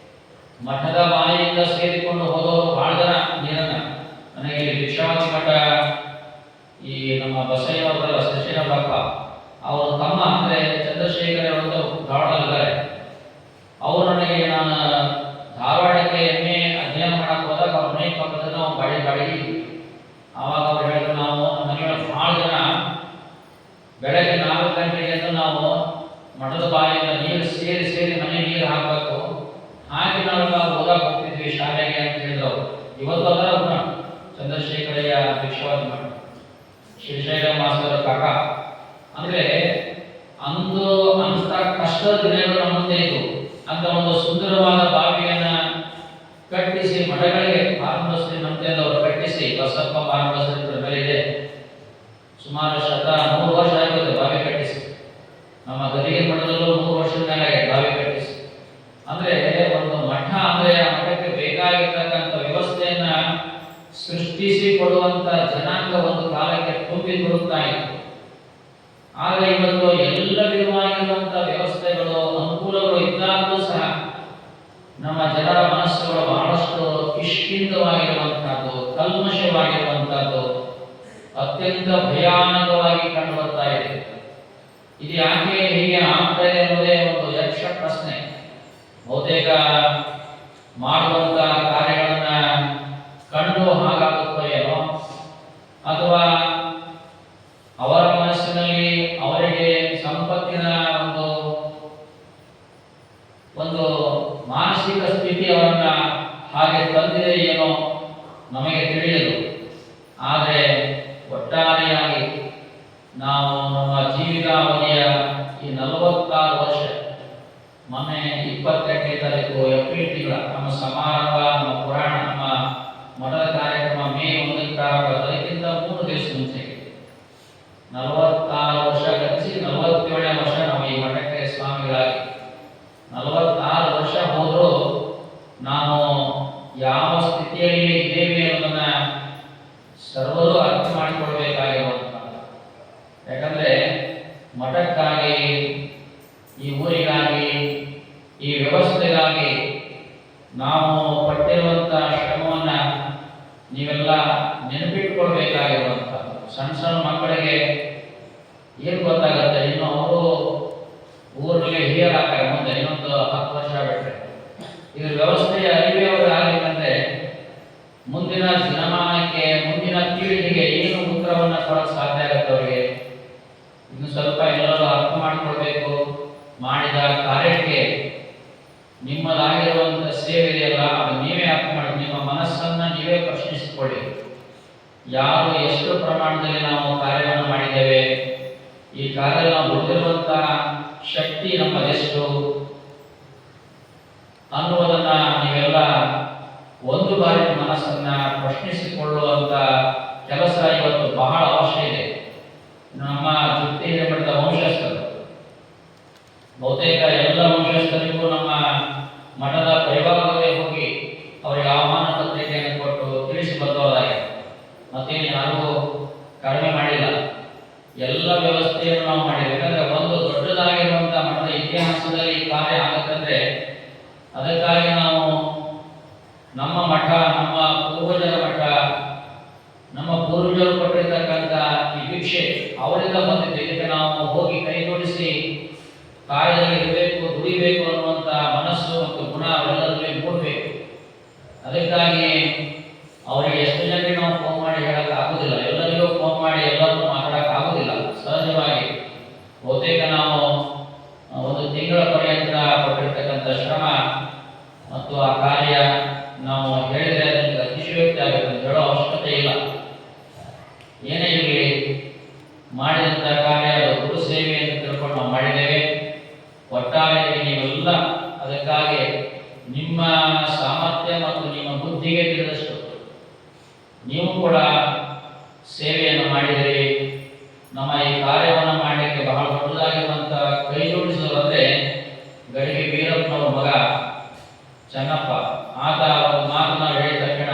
ಮಠದ ಬಾವಿಯಿಂದ ಸೇರಿಕೊಂಡು ಹೋದವರು ಬಹಳ ಜನ ನೀರನ್ನ. ನನಗೆ ಇಲ್ಲಿ ಭಿಕ್ಷಾವತಿ ಮಠ ಈ ನಮ್ಮ ಬಸಯ್ಯನವರ ಶಶಿನ ಬಾಪ ಅವರು ತಮ್ಮ ಅಂದ್ರೆ ಚಂದ್ರಶೇಖರ ಅವರು ಧಾರವಾಡದಲ್ಲಿದ್ದಾರೆ. ಅವರು ನನಗೆ ನಾನು ಧಾರವಾಡಕ್ಕೆ ಎಮ್ಮೆ ಅಧ್ಯಯನ ಮಾಡಕ್ಕೆ ಹೋದಾಗ ಅವ್ರ ಮನೆ ಪಕ್ಕದಲ್ಲಿ ನಾವು ಬಾಡಿಗೆ ಆವಾಗ ಅವ್ರು ಹೇಳಿದ್ರು, ನಾವು ನನಗೆ ಬಹಳ ಜನ ಬೆಳಗ್ಗೆ 4 ಗಂಟೆಗೆ ನಾವು ಮಠದ ಬಾವಿಯಿಂದ ನೀರು ಸೇರಿ ಮನೆ ನೀರು ಹಾಕಬೇಕು, ಹಾಗೆ ನಾವು ಓದಕ್ಕೆ ಹೋಗ್ತಿದ್ವಿ ಶಾಲೆಗೆ ಅಂತ ಹೇಳಿದ್ರು. ಇವತ್ತು ಅದರ ಚಂದ್ರಶೇಖರಯ್ಯ ಭಿಕ್ಷಾವತಿ ಮಠ ಶಿವಶೈಲ ಮಾಸ್ತರ ಕಾಕ. ಅಂದ್ರೆ ಅಂದು ಅನಿಸ್ತಾ ಕಷ್ಟದ ದಿನಗಳು ನಮ್ಮ ಮುಂದೆ ಇತ್ತು ಅಂತ ಒಂದು ಸುಂದರವಾದ ಬಾವಿಯನ್ನ ಕಟ್ಟಿಸಿ ಮಠಗಳಿಗೆ ಫಾರ್ಮ್ ಬಸ್ರಿ ಮಂತ್ರಿಯವರು ಕಟ್ಟಿಸಿ, ಬಸಪ್ಪ ಫಾರ್ಮ್ ಬಸ್ರಿ ಮೇಲೆ ಇದೆ. ಸುಮಾರು 100 ವರ್ಷ ಆಗುತ್ತೆ ಬಾವಿ ಕಟ್ಟಿಸಿ. ನಮ್ಮ ಗದಿಗೆ ಮಠದಲ್ಲೂ 100 ವರ್ಷದ ಮೇಲೆ ಬಾವಿ ಕಟ್ಟಿಸಿ. ಅಂದ್ರೆ ಒಂದು ಮಠ ಅಂದ್ರೆ ಆ ಮಠಕ್ಕೆ ಬೇಕಾಗಿರ್ತಕ್ಕಂಥ ವ್ಯವಸ್ಥೆಯನ್ನ ಸೃಷ್ಟಿಸಿ ಕೊಡುವಂತ ಜನಾಂಗ ಒಂದು ಕಾಲಕ್ಕೆ ತುಂಬಿ ಕೊಡುತ್ತಾ ಇತ್ತು. ಆದರೆ ಇವತ್ತು ಎಲ್ಲ ವಿಧವಾಗಿರುವಂತಹ ವ್ಯವಸ್ಥೆಗಳು ಅನುಕೂಲಗಳು ಇದ್ದಾಗಲೂ ಸಹ ನಮ್ಮ ಜನರ ಮನಸ್ಸುಗಳು ಬಹಳಷ್ಟು ಇಷ್ಟಿಂದವಾಗಿರುವಂತಹದ್ದು, ಕಲ್ಮಶವಾಗಿರುವಂತಹದ್ದು, ಅತ್ಯಂತ ಭಯಾನಕವಾಗಿ ಕಂಡು ಬರ್ತಾ ಇದೆ. ಇದು ಯಾಕೆ ಹೀಗೆ ಆಗ್ತಾ ಇದೆ ಅನ್ನೋದೇ ಒಂದು ಯಕ್ಷ ಪ್ರಶ್ನೆ. ಬಹುತೇಕ ಮಾಡುವಂತಹ ಕಾರ್ಯಗಳನ್ನ ಕಂಡು ಹಾಗಾಗುತ್ತೋ ಏನೋ, ಅಥವಾ ಅವರ ಮನಸ್ಸಿನಲ್ಲಿ ಅವರಿಗೆ ಸಂಪತ್ತಿನ ಒಂದು ಮಾನಸಿಕ ಸ್ಥಿತಿ ಅವರನ್ನ ಹಾಗೆ ತಂದಿದೆ ಏನೋ ನಮಗೆ ತಿಳಿಯದು. ಆದರೆ ಒಟ್ಟಾರೆಯಾಗಿ ನಾವು ನಮ್ಮ ಜೀವಿತಾವಧಿಯ ಈ 46 ವರ್ಷ, ಮೊನ್ನೆ 22ನೇ ತಾರೀಕು ಏಪ್ರಿಲ್ ತಿಂಗಳ ನಮ್ಮ ಸಮಾರಂಭ, ನಮ್ಮ ಪುರಾಣ, ನಮ್ಮ ಮಠದ ಕಾರ್ಯಕ್ರಮ ಮೇ 1ಕ್ಕೆ ಪ್ರಾರಂಭ, ಅದಕ್ಕಿಂತ 3 ದಿವಸ ಮುಂಚೆ 46 ವರ್ಷ ಗತಿಸಿ 47ನೇ ವರ್ಷ ನಾವು ಈ ಮಠಕ್ಕೆ ಸ್ವಾಮಿಗಳಾಗಿ. 46 ವರ್ಷ ಹೋದರೂ ನಾವು ಯಾವ ಸ್ಥಿತಿಯಲ್ಲಿ ಇದ್ದೇವೆ ಅನ್ನೋದನ್ನ ಸರ್ವರು ಅರ್ಥ ಮಾಡಿಕೊಳ್ಬೇಕಾಗಿರುವಂತ. ಯಾಕಂದ್ರೆ ಮಠಕ್ಕಾಗಿ, ಈ ಊರಿಗಾಗಿ, ಈ ವ್ಯವಸ್ಥೆಗಾಗಿ ನಾವು ಪಟ್ಟಿರುವಂತ ಶ್ರಮವನ್ನ ನೀವೆಲ್ಲ ನೆನಪಿಟ್ಕೊಳ್ಬೇಕಾಗಿರುವಂತ. ಸಣ್ಣ ಮಕ್ಕಳಿಗೆ ಏನು ಗೊತ್ತಾಗತ್ತೆ, ಇನ್ನು ಅವರು ಊರಲ್ಲಿ ಹಿರಿಯರಾಗ್ತಾರೆ, ಮುಂದೆ ಇನ್ನೊಂದು 10 ವರ್ಷ ಬಿಟ್ಟರೆ ಇದ್ರ ವ್ಯವಸ್ಥೆಯ ಅರಿವೇ ಅವರು ಆಗಬೇಕಂದ್ರೆ ಮುಂದಿನ ದಿನಮಾನಕ್ಕೆ, ಮುಂದಿನ ಪೀಳಿಗೆಗೆ ಏನು ಉತ್ತರವನ್ನ ಕೊಡಕ್ಕೆ ಸಾಧ್ಯ ಆಗುತ್ತೆ ಅವರಿಗೆ. ಇನ್ನು ಸ್ವಲ್ಪ ಎಲ್ಲರೂ ಅರ್ಥ ಮಾಡಿಕೊಳ್ಬೇಕು. ಮಾಡಿದ ಕಾರ್ಯಕ್ಕೆ ನಿಮ್ಮದಾಗಿರುವಂತ ಸೇವೆ ಇದೆಯಲ್ಲ, ಅದು ನೀವೇ ಅರ್ಥ ಮಾಡಿ, ನಿಮ್ಮ ಮನಸ್ಸನ್ನ ನೀವೇ ಪ್ರಶ್ನಿಸಿಕೊಳ್ಳಿ. ಯಾರು ಎಷ್ಟು ಪ್ರಮಾಣದಲ್ಲಿ ನಾವು ಕಾರ್ಯವನ್ನು ಮಾಡಿದ್ದೇವೆ, ಈ ಕಾರ್ಯ ನಾವು ಉಳಿದಿರುವಂತಹ ಶಕ್ತಿ ನಮ್ಮದೆಷ್ಟು ಅನ್ನುವುದನ್ನ ನೀವೆಲ್ಲ ಒಂದು ಬಾರಿ ಮನಸ್ಸನ್ನ ಪ್ರಶ್ನಿಸಿಕೊಳ್ಳುವಂತ ಕೆಲಸ ಇವತ್ತು ಬಹಳ ಅವಶ್ಯ ಇದೆ. ನಮ್ಮ ಜೊತೆ ಹಿರೇಮಠದ ವಂಶಸ್ಥರು, ಬಹುತೇಕ ಎಲ್ಲ ವಂಶಸ್ಥರಿಗೂ ನಮ್ಮ ಮಠದ ಪರಿವಾರವೇ ಹೋಗಿ ಅವರಿಗೆ ಆಹ್ವಾನ ಪತ್ರಿಕೆಯನ್ನು ಕೊಟ್ಟು ತಿಳಿಸಿ ಬಂದವರಾಗಿದೆ. ಮತ್ತೇನು ಯಾರಿಗೂ ಕಡಿಮೆ ಮಾಡಿಲ್ಲ. ಎಲ್ಲ ವ್ಯವಸ್ಥೆ ವ್ಯವಸ್ಥೆಯನ್ನು ನಾವು ಮಾಡಿದ್ದೇವೆ. ಯಾಕಂದ್ರೆ ಒಂದು ದೊಡ್ಡದಾಗಿರುವಂತಹ ಮಠದ ಇತಿಹಾಸದಲ್ಲಿ ಈ ಕಾರ್ಯ ಆಗತ್ತಂದ್ರೆ ಅದಕ್ಕಾಗಿ ನಾವು ನಮ್ಮ ಮಠ, ನಮ್ಮ ಪೂರ್ವಜರ ಮಠ, ನಮ್ಮ ಪೂರ್ವಜರು ಕೊಟ್ಟಿರ್ತಕ್ಕಂಥ ಈ ಭಿಕ್ಷೆ ಅವರಿಂದ ಬಂದಿದ್ದು. ಇದಕ್ಕೆ ನಾವು ಹೋಗಿ ಕೈ ಜೋಡಿಸಿ ಕಾರ್ಯದಲ್ಲಿ ಇರಬೇಕು, ದುಡಿಬೇಕು ಅನ್ನುವಂಥ ಮನಸ್ಸು ಮತ್ತು ಗುಣ ಅವೆಲ್ಲರಲ್ಲಿ ಮೂಡಬೇಕು. ಅದಕ್ಕಾಗಿ ಅವರಿಗೆ ಎಷ್ಟು ಜನರಿಗೆ ನಾವು ಫೋನ್ ಮಾಡಿ ಹೇಳಕ್ಕೆ ಆಗುದಿಲ್ಲ, ಎಲ್ಲರಿಗೂ ಫೋನ್ ಮಾಡಿ ಎಲ್ಲರೂ ಮಾತಾಡಕ್ಕೆ ಆಗುದಿಲ್ಲ. ಸಹಜವಾಗಿ ಬಹುತೇಕ ನಾವು ಒಂದು ತಿಂಗಳ ಪರ್ಯಂತ ಕೊಟ್ಟಿರ್ತಕ್ಕಂಥ ಶ್ರಮ ಮತ್ತು ಆ ಕಾರ್ಯ ನಾವು ಹೇಳಿದರೆ ಅದಕ್ಕೆ ಅತಿಶಯೋಕ್ತಿ ಆಗುತ್ತೆ, ಹೇಳೋ ಅವಶ್ಯಕತೆ ಇಲ್ಲ. ಏನೇ ಇರಲಿ, ಮಾಡಿದಂಥ ಕಾರ್ಯ ಗುರು ಸೇವೆ ಅಂತ ತಿಳ್ಕೊಂಡು ನಾವು ಮಾಡಿದ್ದೇವೆ. ಒಟ್ಟಾರೆ ನೀವೆಲ್ಲ ಅದಕ್ಕಾಗಿ ನಿಮ್ಮ ಸಾಮರ್ಥ್ಯ ಮತ್ತು ನಿಮ್ಮ ಬುದ್ಧಿಗೆ ತಿಳಿದಷ್ಟು ನೀವು ಕೂಡ ಸೇವೆಯನ್ನು ಮಾಡಿದಿರಿ. ನಮ್ಮ ಈ ಕಾರ್ಯವನ್ನು ಮಾಡಲಿಕ್ಕೆ ಬಹಳ ದೊಡ್ಡದಾಗಿರುವಂಥ ಕೈ ಜೋಡಿಸುವುದಂದ್ರೆ ಗಡಿಗೆ ವೀರಪ್ಪನವರ ಮಗ ಚನ್ನಪ್ಪ. ಆತ ಒಂದು ಮಾತನ್ನ ಹೇಳಿದ ತಕ್ಷಣ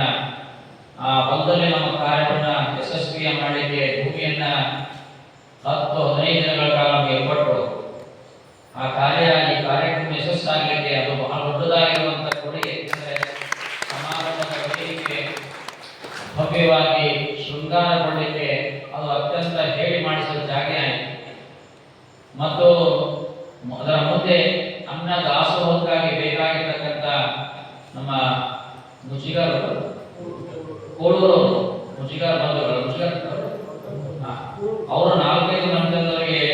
ಆ ಹೊಲದಲ್ಲಿ ನಮ್ಮ ಕಾರ್ಯವನ್ನು ಯಶಸ್ವಿಯ ಮಾಡಲಿಕ್ಕೆ ಭೂಮಿಯನ್ನ 10-15 ದಿನಗಳ ಕಾಲ ನಮಗೆ ಕೊಟ್ಟರು. ಆ ಕಾರ್ಯಕ್ರಮ ಯಶಸ್ಸಾಗಲಿಕ್ಕೆ ಅದು ಬಹಳ ದೊಡ್ಡದಾಗಿರುವಂಥ ಕೊಡುಗೆ. ಸಮಾರಂಭದ ವೇದಿಕೆ ಭವ್ಯವಾಗಿ ಶೃಂಗಾರಗೊಳ್ಳಲಿಕ್ಕೆ ಅದು ಅತ್ಯಂತ ಹೇಳಿ ಮಾಡಿಸುವ ಜಾಗ ಆಯಿತು. ಮತ್ತು ಅದರ ಮುಂದೆ ಅನ್ನ ದಾಸೋಹಕ್ಕಾಗಿ ಬೇಕಾಗಿರ್ತಕ್ಕಂಥ ನಮ್ಮ ಮುಜಿಗಾರ್ ಕೋಳೂರು ಮುಜಿಗಾರ್ ಬಂಧುಗಳು, ಅವರು 4-5 ನಂತರದವರಿಗೆ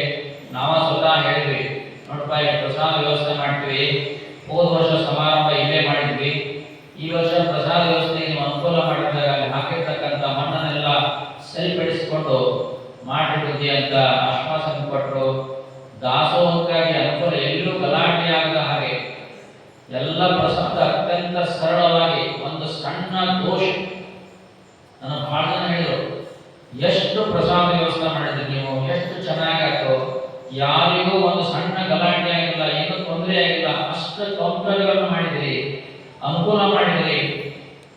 ನಾವ ಸ್ವತಃ ಹೇಳಿದ್ವಿ, ನೋಡಪ್ಪ ಪ್ರಸಾದ ವ್ಯವಸ್ಥೆ ಮಾಡ್ತೀವಿ. ಹೋದ ವರ್ಷ ಸಮಾರಂಭ ಇಲ್ಲೇ ಮಾಡಿದ್ವಿ, ಈ ವರ್ಷ ಪ್ರಸಾದ ವ್ಯವಸ್ಥೆಗೆ ನೀವು ಅನುಕೂಲ ಮಾಡಿದಾಗ ಹಾಕಿರ್ತಕ್ಕಂಥ ಮಣ್ಣನ್ನೆಲ್ಲ ಸರಿಪಡಿಸಿಕೊಂಡು ಮಾಡಿಬಿಡ್ತೀವಿ ಅಂತ ಆಶ್ವಾಸನೆ ಕೊಟ್ಟರು. ದಾಸೋಹಕ್ಕಾಗಿ ಅನುಕೂಲ ಎಲ್ಲೂ ಗಲಾಟೆ ಆಗದ ಹಾಗೆ ಎಲ್ಲ ಪ್ರಸಾದ ಅತ್ಯಂತ ಸರಳವಾಗಿ, ಒಂದು ಸಣ್ಣ ದೋಷ ನನ್ನ ಬಹಳ ಜನ ಹೇಳಿದರು, ಎಷ್ಟು ಪ್ರಸಾದ ವ್ಯವಸ್ಥೆ ಮಾಡಿದ್ರಿ ನೀವು, ಎಷ್ಟು ಚೆನ್ನಾಗಾಯ್ತು, ಯಾರಿಗೂ ಒಂದು ಸಣ್ಣ ಗಲಾಟೆ ಆಗಿಲ್ಲ, ಏನೂ ತೊಂದರೆ ಆಗಿಲ್ಲ, ಅಷ್ಟು ಕೌಂಟರ್ಗಳನ್ನು ಮಾಡಿದಿರಿ, ಅನುಕೂಲ ಮಾಡಿದಿರಿ,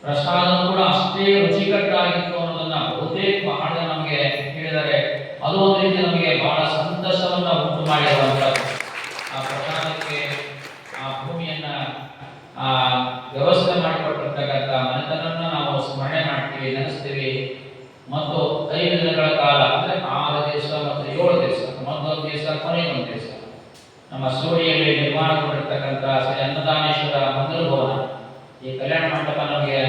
ಪ್ರಸಾದ ಕೂಡ ಅಷ್ಟೇ ರುಚಿಕಟ್ಟಾಗಿತ್ತು ಅನ್ನೋದನ್ನ ಬಹುತೇಕ ಬಹಳ ನಮಗೆ ಹೇಳಿದ್ದಾರೆ. ಅದು ಒಂದು ರೀತಿ ನಮಗೆ ಬಹಳ ಸಂತಸವನ್ನ ಉಂಟು ಮಾಡಿರುವಂಥದ್ದು. ಆ ಪ್ರಸಾದಕ್ಕೆ ಆ ಭೂಮಿಯನ್ನ ಆ ವ್ಯವಸ್ಥೆ ಮಾಡಿಕೊಟ್ಟಿರ್ತಕ್ಕಂಥ ಮನೆತನನ್ನ ನಾವು ಸ್ಮರಣೆ ಮಾಡ್ತೀವಿ, ನೆನೆಸ್ತೀವಿ. ಮತ್ತು 5 ದಿನಗಳ ಕಾಲ ಅಂದರೆ 6 ದಿವಸ ಮತ್ತು 7 ದಿವಸ, ಮೊದಲೊಂದು ದಿವಸ ಕೊನೆಗೊಂದು ದಿವಸ ನಮ್ಮ ಸೂಡಿಯಲ್ಲಿ ನಿರ್ಮಾಣಗೊಂಡಿರ್ತಕ್ಕಂಥ ಶ್ರೀ ಅನ್ನದಾನೇಶ್ವರ ಮಂಗಲ ಭವನ ಈ ಕಲ್ಯಾಣ ಮಂಟಪ ನಮಗೆ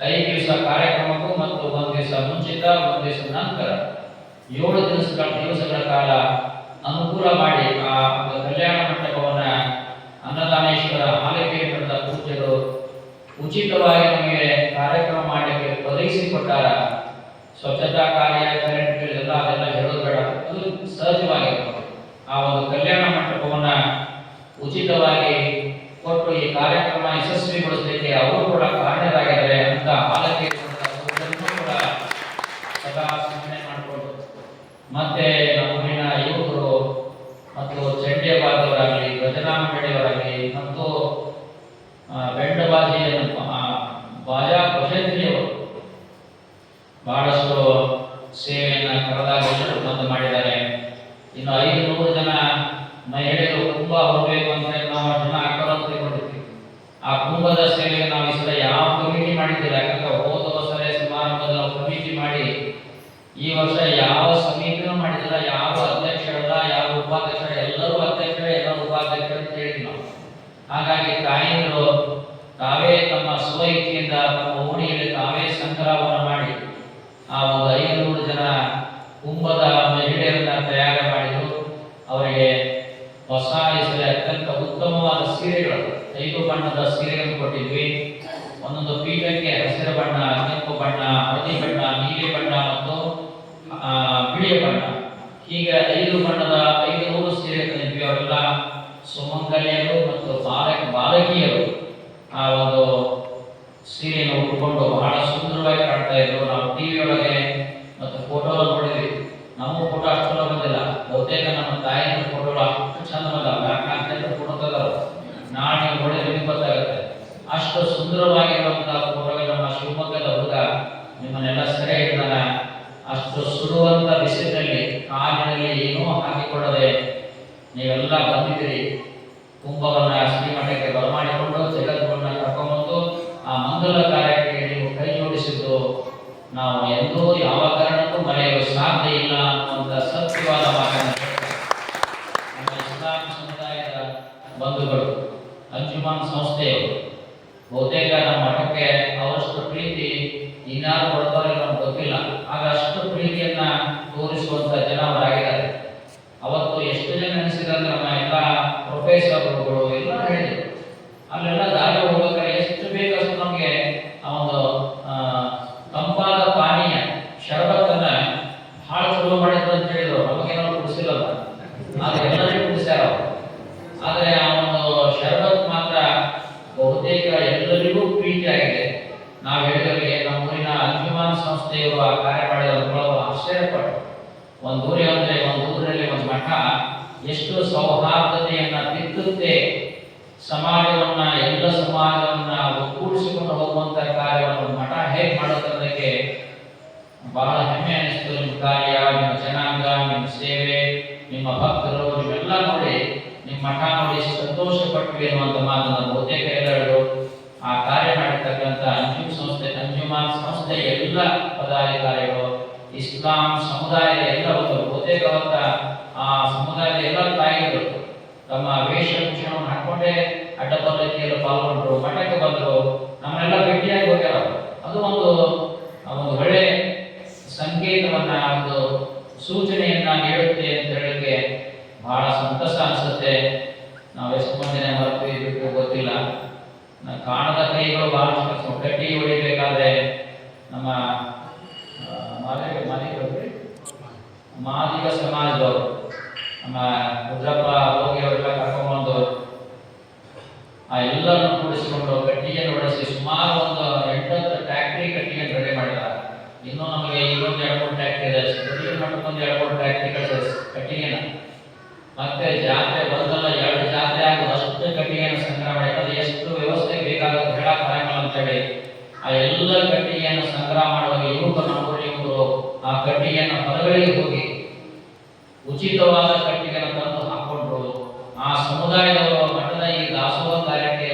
5 ದಿವಸ ಕಾರ್ಯಕ್ರಮಕ್ಕೂ ಮತ್ತು 1 ದಿವಸ ಮುಂಚಿತ 1 ದಿವಸ ನಂತರ 7 ದಿವಸಗಳ ಕಾಲ ಅನುಕೂಲ ಮಾಡಿ ಆ ಕಲ್ಯಾಣ ಮಂಟಪವನ್ನ ಅನ್ನದಾನೇಶ್ವರ ಆಲಯಕ್ಕೆ ಪಡೆದ ಪೂಜ್ಯರು ಉಚಿತವಾಗಿ ನಮಗೆ ಕಾರ್ಯಕ್ರಮ ಮಾಡಲಿಕ್ಕೆ ಒದಗಿಸಿಕೊಟ್ಟಾರ. ಸ್ವಚ್ಛತಾ ಕಾರ್ಯ, ಕರೆಂಟ್ ಬಿಲ್ ಎಲ್ಲ ಅದೆಲ್ಲ ಹೇಳೋದು ಬೇಡ, ಅದು ಸಹಜವಾಗಿರ್ತದೆ. ಆ ಒಂದು ಕಲ್ಯಾಣ ಮಂಟಪವನ್ನ ಉಚಿತವಾಗಿ ಕೊಟ್ಟು ಈ ಕಾರ್ಯಕ್ರಮ ಯಶಸ್ವಿಗೊಳಿಸಲಿಕ್ಕೆ ಅವರು ಕೂಡ ಕಾರಣರಾಗಿದ್ದಾರೆ ಅಂತ ಆಲಯಕ್ಕೆ ಕೂಡ ಸದಾ ಸ್ಮರಣೆ ಮಾಡಿಕೊಂಡು, ಮತ್ತೆ ನಮ್ಮೂರಿನ ಯುವಕರು ಮತ್ತು ಚಂಡೇಬಾದವರಾಗಲಿ, ಭಜನಾ ಮಂಡಳಿಯವರಾಗಲಿ ಮತ್ತು ಬೆಂಡಬಾಜಿ ಬಾಜಾ ಭಜಂತ್ರಿಯವರು ಬಹಳಷ್ಟು ಸೇವೆಯನ್ನು ಕರೆದಾಗ ಬಂದು ಮಾಡಿದ್ದಾರೆ. ಇನ್ನು 500 ಜನ ಮಹಿಳೆಯರು ಕುಂಭ ಹೋಗಬೇಕು ಅಂತ ನಾವು ಜನ ಆಕಳ ತೆಗೆದುಕೊಂಡಿರ್ತೀವಿ. ಆ ಕುಂಭದ ಸೇವೆಗೆ ನಾವು ಈ ಸಲ ಯಾವ ಕಮಿಟಿ ಮಾಡಿದ್ದಿಲ್ಲ, ಯಾಕಂದ್ರೆ ಹೋದ ಸಲ ಸಮಾರಂಭದ ಕಮಿಟಿ ಮಾಡಿ ಈ ವರ್ಷ ಯಾವ ಸಮಿತಿನೂ ಮಾಡಿದಿಲ್ಲ, ಯಾವ ಅಧ್ಯಕ್ಷರಲ್ಲ, ಯಾವ ಉಪಾಧ್ಯಕ್ಷರ, ಎಲ್ಲರೂ ಅಧ್ಯಕ್ಷರೇ, ಎಲ್ಲರೂ ಉಪಾಧ್ಯಕ್ಷರು ಅಂತ ಹೇಳಿದ್ವಿ ನಾವು. ಹಾಗಾಗಿ ತಾಯಂದಿರು ತಾವೇ ತಮ್ಮ ಸ್ವ ಇಚ್ಛೆಯಿಂದ ತಮ್ಮ ಓಣಿಯಲ್ಲಿ ತಾವೇ ಸಂಗ್ರಹವನ್ನು ಮಾಡಿ ಆ ಒಂದು 500 ಜನ ಕುಂಭದ ಮಹಿಳೆಯರನ್ನ ತಯಾರು ಮಾಡಿದ್ರು. ಅವರಿಗೆ ಹೊಸ ಹೆಸರು ಅತ್ಯಂತ ಉತ್ತಮವಾದ ಸೀರೆಗಳು, 5 ಬಣ್ಣದ ಸೀರೆಗಳನ್ನು ಕೊಟ್ಟಿದ್ವಿ. ಒಂದೊಂದು ಪೀಠಕ್ಕೆ ಹಸಿರು ಬಣ್ಣ, ಕೆಂಪು ಬಣ್ಣ, ಹಳದಿ ಬಣ್ಣ, ನೀಲಿ ಬಣ್ಣ ಮತ್ತು ಬಿಳಿಯ ಬಣ್ಣ, ಹೀಗೆ 5 ಬಣ್ಣದ 500 ಸೀರೆ ತಂದಿದ್ವಿ. ಅವರೆಲ್ಲ ಸುಮಂಗಲಿಯರು ಮತ್ತು ಬಾಲಕಿಯರು ಆ ಒಂದು ಸೀರೆಯನ್ನು ಉಟ್ಕೊಂಡು ಬಹಳ ಸುಂದರವಾಗಿ ಕಾಣ್ತಾ ಇದ್ರು. ನಾವು ಟಿವಿ ಒಳಗೆ ಮತ್ತು ಫೋಟೋ ನೋಡಿದ್ವಿ, ನಮ್ಮ ಫೋಟೋ ಅಷ್ಟು ಬಂದಿಲ್ಲ, ಬಹುತೇಕ ನಮ್ಮ ತಾಯಿನ ಫೋಟೋಗಳು ಅಷ್ಟು ಚಂದ ಬಂದವು. 4-5 ಫೋಟೋ ತೆಗೆದರು, ನಾಳೆ ನೀವು ನೋಡಿದ್ರೆ ನಿಮ್ಗೆ ಗೊತ್ತಾಗುತ್ತೆ. ಅಷ್ಟು ಸುಂದರವಾಗಿರುವಂತಹ ಫೋಟೋಗಳು ನಮ್ಮ ಶಿವಮೊಗ್ಗದ ಹುಡುಗ ನಿಮ್ಮನ್ನೆಲ್ಲ ಸೆರೆ ಹಿಡಿದಾನ. ಆ ಅಷ್ಟು ಸುಡುವಂತ ಬಿಸಿಲಿನಲ್ಲಿ ಕಾಲಿನಲ್ಲಿ ಏನೂ ಹಾಕಿಕೊಳ್ಳದೆ ನೀವೆಲ್ಲ ಬಂದಿದ್ದೀರಿ. ಕುಂಭವನ್ನ ಶ್ರೀಮಠಕ್ಕೆ ಬರಮಾಡಿಕೊಂಡು ಜಗದ್ಗುರುನ ಕರ್ಕೊಂಡ್ಬಂದು ಆ ಮಂಗಲ ಕಾರ್ಯಕ್ಕೆ ನೀವು ಕೈ ಜೋಡಿಸಿದ್ದು ನಾವು ಎಂದೂ ಯಾವ ಕಾರಣಕ್ಕೂ ಮರೆಯಲು ಸಾಧ್ಯ ಇಲ್ಲ ಅನ್ನುವಂಥ ಸತ್ಯವಾದ ಮಾತನ್ನು ನಮ್ಮ ಇಸ್ಲಾಂ ಸಮುದಾಯದ ಬಂಧುಗಳು, ಅಂಜುಮನ್ ಸಂಸ್ಥೆಯವರು ಬಹುತೇಕ ನಮ್ಮ ಮಠಕ್ಕೆ ಅವರಷ್ಟು ಪ್ರೀತಿ ಇನ್ಯಾರು ಕೊಡ್ತಾರೆ ನಮ್ಗೆ ಗೊತ್ತಿಲ್ಲ. ಆಗ ಅಷ್ಟು ಪ್ರೀತಿಯನ್ನ ತೋರಿಸುವಂತ ಜನ ಅವರಾಗಿದ್ದಾರೆ. ಅವತ್ತು ಎಷ್ಟು ಜನ ಅನಿಸಿದ್ರೆ ನಮ್ಮ ಎಲ್ಲ ಪ್ರೊಫೆಸರ್ಗಳು ಎಲ್ಲ ಹೇಳಿದ್ರು, ಅಲ್ಲೆಲ್ಲ ದಾರಿ ಹೋಗ್ಬೇಕಾದ್ರೆ ಎಷ್ಟು ಬೇಕಷ್ಟು ನಮಗೆ ಆ ಒಂದು ತಂಪಾದ ಪಾನೀಯ ಶರಬತ್ತನ್ನ ಬಹಳ ಚಲೋ ಮಾಡಿದ್ರು ಅಂತ ಹೇಳಿದ್ರು. ನಮಗೇನೋ ಕುಡಿಸಿಲ್ಲಲ್ಲ, ಆದ್ರೆ ಎಲ್ಲರಿಗೂ ಕುಡಿಸ್ಯಾರ. ಆದ್ರೆ ಆ ಒಂದು ಶರಬತ್ ಮಾತ್ರ ಬಹುತೇಕ ಎಲ್ಲರಿಗೂ ಪ್ರೀತಿಯಾಗಿದೆ. ನಾವು ಹೇಳಿದವರಿಗೆ ನಮ್ಮೂರಿನ ಅಂಜುಮನ್ ಸಂಸ್ಥೆಯವರು ಆ ಕಾರ್ಯ ಮಾಡಿದ ಆಶ್ಚರ್ಯಪಟ್ಟು, ಒಂದು ಊರಿನಲ್ಲಿ ಒಂದು ಮಠ ಎಷ್ಟು ಸೌಹಾರ್ದತೆಯನ್ನ ಬಿತ್ತುತ್ತೆ, ಸಮಾಜವನ್ನ ಎಲ್ಲ ಸಮಾಜವನ್ನ ಒಕ್ಕೂಡಿಸಿಕೊಂಡು ಹೋಗುವಂತ ಕಾರ್ಯವನ್ನು ಮಠ ಹೇಗೆ ಮಾಡುತ್ತದಕ್ಕೆ ಬಹಳ ಹೆಮ್ಮೆ ಅನಿಸ್ತು. ನಿಮ್ಮ ಕಾರ್ಯ, ನಿಮ್ಮ ಜನಾಂಗ, ನಿಮ್ಮ ಸೇವೆ, ನಿಮ್ಮ ಭಕ್ತರು ನಿಮ್ಮೆಲ್ಲ ನೋಡಿ, ನಿಮ್ಮ ಮಠ ನೋಡಿ ಸಂತೋಷ ಪಟ್ವಿ ಅನ್ನುವಂಥ ಮಾತನ್ನು ಬಹುತೇಕ ಎಲ್ಲರೂ ಆ ಕಾರ್ಯ ಮಾಡಿರ್ತಕ್ಕಂಥ ಅಂಜುಮನ್ ಸಂಸ್ಥೆ ಎಲ್ಲ ಪದಾಧಿಕಾರಿಗಳು, ಇಸ್ಲಾಂ ಸಮುದಾಯದ ಎಲ್ಲ ಬಹುತೇಕವಂತ ಆ ಸಮುದಾಯದ ಎಲ್ಲ ತಾಯಿಗಳು ತಮ್ಮ ವೇಷಭೂಷಣವನ್ನು ಹಾಕೊಂಡೇ ಅಡ್ಡಪದ್ಧತಿಯಲ್ಲಿ ಪಾಲ್ಗೊಂಡ್ರು, ಮಠಕ್ಕೆ ಬಂದರು, ನಮ್ಮನ್ನೆಲ್ಲ ಭೇಟಿಯಾಗಿ ಹೋಗ್ಯಾರ. ಅದು ಒಂದು ಒಳ್ಳೆ ಸಂಕೇತವನ್ನ, ಒಂದು ಸೂಚನೆಯನ್ನ ನೀಡುತ್ತೆ ಅಂತ ಹೇಳಿಕ್ಕೆ ಬಹಳ ಸಂತಸ ಅನಿಸುತ್ತೆ. ನಾವು ಎಷ್ಟು ಮಂದಿನ ಮರೆತು ಬಿಟ್ಟು ಗೊತ್ತಿಲ್ಲ. ಕಾಣದ ಕೈಗಳು ಬಹಳಷ್ಟು ಗಟ್ಟಿ ಹೊಡಿಬೇಕಾದ್ರೆ ನಮ್ಮ ಮಾದಿಗ ಸಮಾಜದವರು ನಮ್ಮ ರುದ್ರಪ್ಪ ಹೋಗಿ ಅವರೆಲ್ಲ ಕರ್ಕೊಂಡ್ಬಂದು ಆ ಎಲ್ಲರನ್ನು ಕೂಡಿಸಿಕೊಂಡು ಕಟ್ಟಿಗೆಯನ್ನು ಹೊಡೆಸಿ ಸುಮಾರು ಒಂದು 8 ಟ್ಯಾಕ್ಟ್ರಿ ಕಟ್ಟಿಗೆಯನ್ನು ರೆಡಿ ಮಾಡಿದ್ದಾರೆ. ಇನ್ನೂ ನಮಗೆ ಇನ್ನೊಂದು 2-3 ಟ್ಯಾಕ್ಟ್ರಿ ಇದೆ, ಮಟ್ಟಕ್ಕೊಂದು 2-3 ಟ್ಯಾಕ್ಟ್ರಿ ಕಟ್ಟಿಗೆನ ಮತ್ತೆ ಜಾತ್ರೆ ಬಂದಲ್ಲ 2 ಜಾತ್ರೆ ಆಗೋದು ಅಷ್ಟು ಕಟ್ಟಿಗೆಯನ್ನು ಸಂಗ್ರಹ ಮಾಡಿ, ಅದು ಎಷ್ಟು ವ್ಯವಸ್ಥೆ ಬೇಕಾಗುತ್ತೆ ಹೇಳಕ್ ಬರಂಗಿಲ್ಲ ಅಂತೇಳಿ ಆ ಎಲ್ಲ ಕಟ್ಟಿಗೆಯನ್ನು ಸಂಗ್ರಹ ಮಾಡುವಾಗ ಯುವಕರು ನಮ್ಮೂರಿಯವರು ಆ ಕಟ್ಟಿಗೆಯನ್ನು ಹೊರಗಳಿಗೆ ಹೋಗಿ ಉಚಿತವಾದ ಕಟ್ಟಿಗೆಯನ್ನು ತಂದು ಹಾಕೊಂಡ್ರು. ಆ ಸಮುದಾಯದವರು ಮಠದ ಈ ದಾಸೋಹ ಕಾರ್ಯಕ್ಕೆ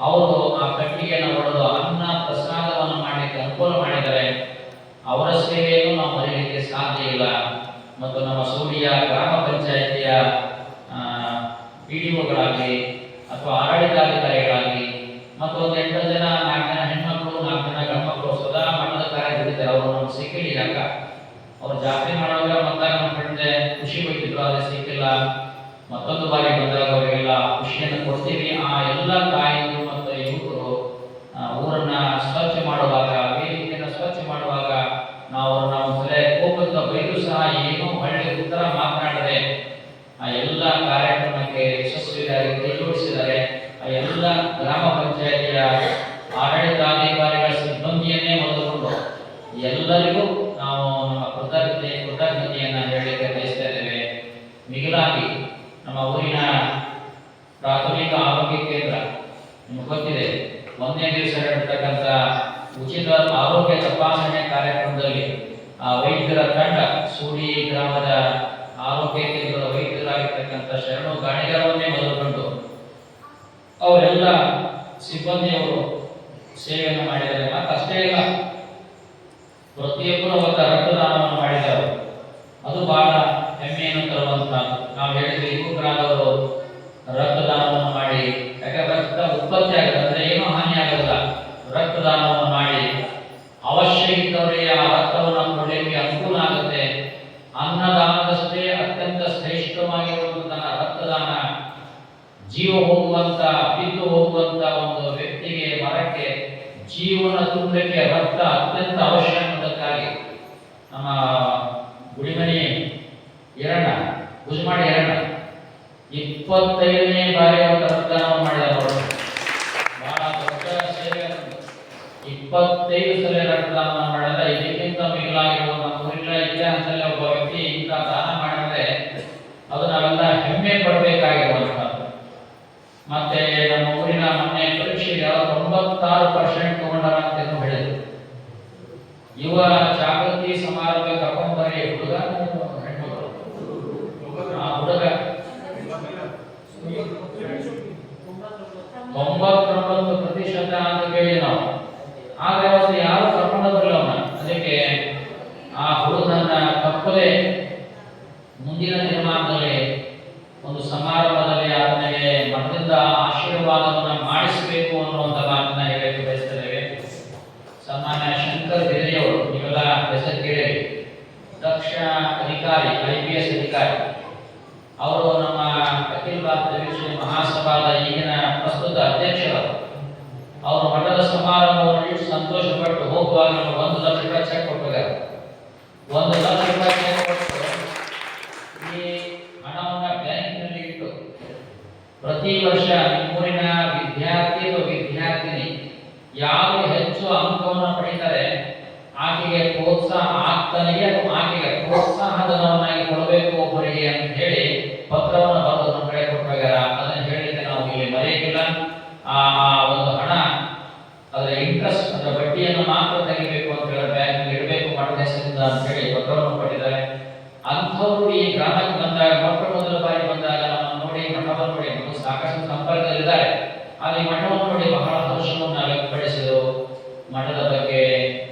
ಅವರು ಆ ಕಟ್ಟಿಗೆಯನ್ನು ಹೊಡೆದು ಅನ್ನ ಪ್ರಸಾದವನ್ನು ಮಾಡಲಿಕ್ಕೆ ಅನುಕೂಲ ಮಾಡಿದರೆ ಅವರ ಸೇವೆಯನ್ನು ನಾವು ಮರೆಯಲಿಕ್ಕೆ ಸಾಧ್ಯ ಇಲ್ಲ. ಮತ್ತು ನಮ್ಮ ಸೂಡಿಯ ಗ್ರಾಮ ಪಂಚಾಯಿತಿಯ PDOಗಳಾಗಲಿ ಅಥವಾ ಆಡಳಿತಾಧಿಕಾರಿಗಳಾಗಲಿ ಮತ್ತು ಒಂದು 8 ಜನ 4 ಜನ ಹೆಣ್ಮಕ್ಳು 4 ಜನ ಗಂಡ್ಮಕ್ಳು ಸದಾ ಮಠದ ಕಾರ್ಯ ದುಡಿತಾರೆ. ಅವರು ನಮ್ಗೆ ಸಿಕ್ಕಿಲ್ಲ. ಯಾಕ ಅವ್ರು ಜಾತ್ರೆ ಮಾಡುವಾಗ ಬಂದಾಗ ನಮ್ಮ ಕಡೆ ಖುಷಿ ಕೊಟ್ಟಿದ್ರು, ಆದರೆ ಸಿಕ್ಕಿಲ್ಲ. ಮತ್ತೊಂದು ಬಾರಿ ಬಂದಾಗ ಅವರಿಗೆಲ್ಲ ಖುಷಿಯನ್ನು ಕೊಡ್ತೀವಿ. ಆ ಎಲ್ಲ ತಾಯಿಗಳು ಮತ್ತು ಯುವಕರು ಊರನ್ನ ಸ್ವಚ್ಛ ಮಾಡುವಾಗ, ವೇದಿಕೆಯನ್ನು ಸ್ವಚ್ಛ ಮಾಡುವಾಗ ನಾವು ನಮ್ಮ ಸಲಹೆ ಕೋಪದ ಬೈದು ಸಹ ಏನೋ ಒಳ್ಳೆ ಉತ್ತರ ಮಾತನಾಡದೆ ಆ ಎಲ್ಲ ಕಾರ್ಯಕ್ರಮಕ್ಕೆ ಯಶಸ್ವಿಯಾಗಿ ಕೈಜೋಡಿಸಿದ್ದಾರೆ. ಆ ಎಲ್ಲ ಗ್ರಾಮ ಪಂಚಾಯಿತಿಯ ಆಡಳಿತಾಧಿಕಾರಿಗಳ ಸಿಬ್ಬಂದಿಯನ್ನೇ ಮೊದಲುಕೊಂಡು ಎಲ್ಲರಿಗೂ ನಾವು ನಮ್ಮ ಕೃತಜ್ಞತೆಯನ್ನು ಹೇಳಲಿಕ್ಕೆ ಬಯಸ್ತಾ ಇದ್ದೇವೆ. ಮಿಗಿಲಾಗಿ ನಮ್ಮ ಊರಿನ ಪ್ರಾಥಮಿಕ ಆರೋಗ್ಯ ಕೇಂದ್ರ ನಿಮಗೆ ಗೊತ್ತಿದೆ, 1ನೇ ದಿವಸ ನಡೆಯತಕ್ಕಂಥ ಉಚಿತ ಆರೋಗ್ಯ ತಪಾಸಣೆ ಕಾರ್ಯಕ್ರಮದಲ್ಲಿ ಆ ವೈದ್ಯರ ತಂಡ, ಸೂಡಿ ಗ್ರಾಮದ ಆರೋಗ್ಯ ಕೇಂದ್ರದ ವೈದ್ಯರಾಗಿರ್ತಕ್ಕಂಥ ಶರಣು ಗಾಣಿಗರವನ್ನೇ ಮೊದಲುಗೊಂಡು ಅವರೆಲ್ಲ ಸಿಬ್ಬಂದಿಯವರು ಸೇವೆಯನ್ನು ಮಾಡಿದ್ದಾರೆ. ಮತ್ತು ಅಷ್ಟೇ ಇಲ್ಲ, ಪ್ರತಿಯೊಬ್ಬರು ಅವತ್ತ ರಕ್ತದಾನವನ್ನು ಮಾಡಿದ್ದಾರೆ. ಅದು ಬಹಳ ಹೆಮ್ಮೆಯನ್ನು ತರುವಂತ. ನಾವು ಹೇಳಿದ್ವಿ ಯುವಕರಾದವರು ರಕ್ತದಾನವನ್ನು ಮಾಡಿ, ಯಾಕಂದ್ರೆ ರಕ್ತ ಉತ್ಪತ್ತಿ ಆಗುತ್ತೆ, ಅಂದ್ರೆ ಏನೂ ಹಾನಿ ಆಗೋದಿಲ್ಲ. ರಕ್ತದಾನವನ್ನು ಮಾಡಿ ಅವಶ್ಯ ಇದ್ದವರಿಗೆ ಆ ರಕ್ತವನ್ನು ಕೊಡಲಿಕ್ಕೆ ಅನುಕೂಲ ಆಗುತ್ತೆ. ಅನ್ನದಾನದಷ್ಟೇ ಅತ್ಯಂತ ಶ್ರೇಷ್ಠವಾಗಿರುವಂತಹ ರಕ್ತದಾನ. ಜೀವ ಹೋಗುವಂತ, ಬಿದ್ದು ಹೋಗುವಂತ ಒಂದು ವ್ಯಕ್ತಿಗೆ, ಮರಕ್ಕೆ ಜೀವನ ತುಂಬಲಿಕ್ಕೆ ರಕ್ತ ಅತ್ಯಂತ ಅವಶ್ಯ ಅನ್ನೋದಕ್ಕಾಗಿ ನಮ್ಮ ಗುಡಿಮನಿ ಎರಣ್ಣ, ಗುಜಮಾಡಿ ಎರಣ್ಣ 25ನೇ ಬಾರಿ ಅವರು ರಕ್ತದಾನವನ್ನು ಮಾಡಿದ್ದಾರೆ. ಬಹಳ ದೊಡ್ಡ ಸೇವೆ. 25 ಸಲ ರಕ್ತದಾನ ಮಾಡಿದ್ರೆ ಇದಕ್ಕಿಂತ ಮಿಗಿಲಾಗಿರುವ ನಮ್ಮ ಊರಿನ ಇತಿಹಾಸದಲ್ಲಿ ಒಬ್ಬ ವ್ಯಕ್ತಿ ಇಂಥ ದಾನ ಮಾಡಿದ್ರೆ ಅದು ನಾವೆಲ್ಲ ಹೆಮ್ಮೆ ಪಡಬೇಕಾಗಿರುವಂಥದ್ದು. ಮತ್ತೆ ನಮ್ಮ ಊರಿನ ಮೊನ್ನೆ ಪರೀಕ್ಷೆಗೆ 96% ತಗೊಂಡಾರ ಅಂತ ಹೇಳಿದ್ರು. ಯುವ ಜಾಗೃತಿ ಸಮಾರಂಭ ಮರಿ ಹುಡುಗ ಹೆಣ್ಮಗಳು ಹುಡುಗ 99% ಅಂತ ಕೇಳಿ ನಾವು. ಆದ್ರೆ ಅವತ್ತು ಯಾರು ಕರ್ಕೊಂಡು ಬರಲ್ಲ ಅವನ. ಅದಕ್ಕೆ ಆ ಹುಡುಗನ ತಪ್ಪದೆ ಮುಂದಿನ ದಿನಮಾನದಲ್ಲಿ ಒಂದು ಸಮಾರಂಭದಲ್ಲಿ ಆತನಿಗೆ ಮಠದಿಂದ ಆಶೀರ್ವಾದವನ್ನು ಮಾಡಿಸಬೇಕು ಅನ್ನುವಂಥ ಮಾತನ್ನ ಹೇಳಕ್ಕೆ ಬಯಸ್ತೇವೆ. ಸಾಮಾನ್ಯ ಶಂಕರ್ ಬೇರೆಯವರು, ನೀವೆಲ್ಲ ಹೆಸರು ಕೇಳಿ, ದಕ್ಷ ಅಧಿಕಾರಿ, IPS ಅಧಿಕಾರಿ. ಅವರು ನಮ್ಮ ಅಖಿಲ ಭಾರತ ವೀಕ್ಷಣೆ ಮಹಾಸಭಾದ ಈಗಿನ ಪ್ರಸ್ತುತ ಅಧ್ಯಕ್ಷರು. ಅವರು ಮಠದ ಸಮಾರಂಭವನ್ನು ಸಂತೋಷಪಟ್ಟು ಹೋಗುವಾಗ ನಮಗೆ 1 ಲಕ್ಷ ರೂಪಾಯಿ ಚೆಕ್ ಕೊಟ್ಟಿದ್ದಾರೆ. 1 ಲಕ್ಷ ರೂಪಾಯಿ ಚೆಕ್ ಕೊಟ್ಟು ಈ ಹಣವನ್ನು ಬ್ಯಾಂಕಿನಲ್ಲಿ ಇಟ್ಟು ಪ್ರತಿ ವರ್ಷ ನಿಮ್ಮೂರಿನ ವಿದ್ಯಾರ್ಥಿ ಅಥವಾ ವಿದ್ಯಾರ್ಥಿನಿ ಯಾರು ಹೆಚ್ಚು ಅಂಕವನ್ನು ಪಡೀತಾರೆ ಆಕೆಗೆ ಪ್ರೋತ್ಸಾಹ, ಆತನಿಗೆ ಅಥವಾ ಆಕೆಗೆ ಪ್ರೋತ್ಸಾಹಧನವನ್ನಾಗಿ ಕೊಡಬೇಕು ಒಬ್ಬರಿಗೆ ಅಂತ ಹೇಳಿ ಪತ್ರವನ್ನು ಬರೆದು ನಮ್ಮ ಕಡೆ ಕೊಟ್ಟಾಗ ಅದನ್ನು ಹೇಳಿದ್ರೆ ನಾವು ಇಲ್ಲಿ ಮರೆಯಿಲ್ಲ. ಆ ಒಂದು ಹಣ, ಅದರ ಇಂಟ್ರೆಸ್ಟ್, ಅದರ ಬಡ್ಡಿಯನ್ನು ಮಾತ್ರ ತೆಗಿಬೇಕು ಅಂತ ಹೇಳಿ ಬ್ಯಾಂಕ್ ಇಡಬೇಕು ಮಠದ ಹೆಸರಿಂದ ಅಂತ ಹೇಳಿ ಪತ್ರವನ್ನು ಕೊಟ್ಟಿದ್ದಾರೆ. ಅಂಥವರು ಈ ಗ್ರಾಮಕ್ಕೆ ಬಂದಾಗ, ಮೊದಲ ಬಾರಿ ಬಂದಾಗ ನಮ್ಮನ್ನು ನೋಡಿ, ಮಠವನ್ನು ನೋಡಿ, ಸಾಕಷ್ಟು ಸಂಪರ್ಕದಲ್ಲಿದ್ದಾರೆ. ಆದರೆ ಈ ಮಠವನ್ನು ನೋಡಿ ಬಹಳ ಹರ್ಷವನ್ನು ವ್ಯಕ್ತಪಡಿಸಿದರು. ಮಠದ ಬಗ್ಗೆ,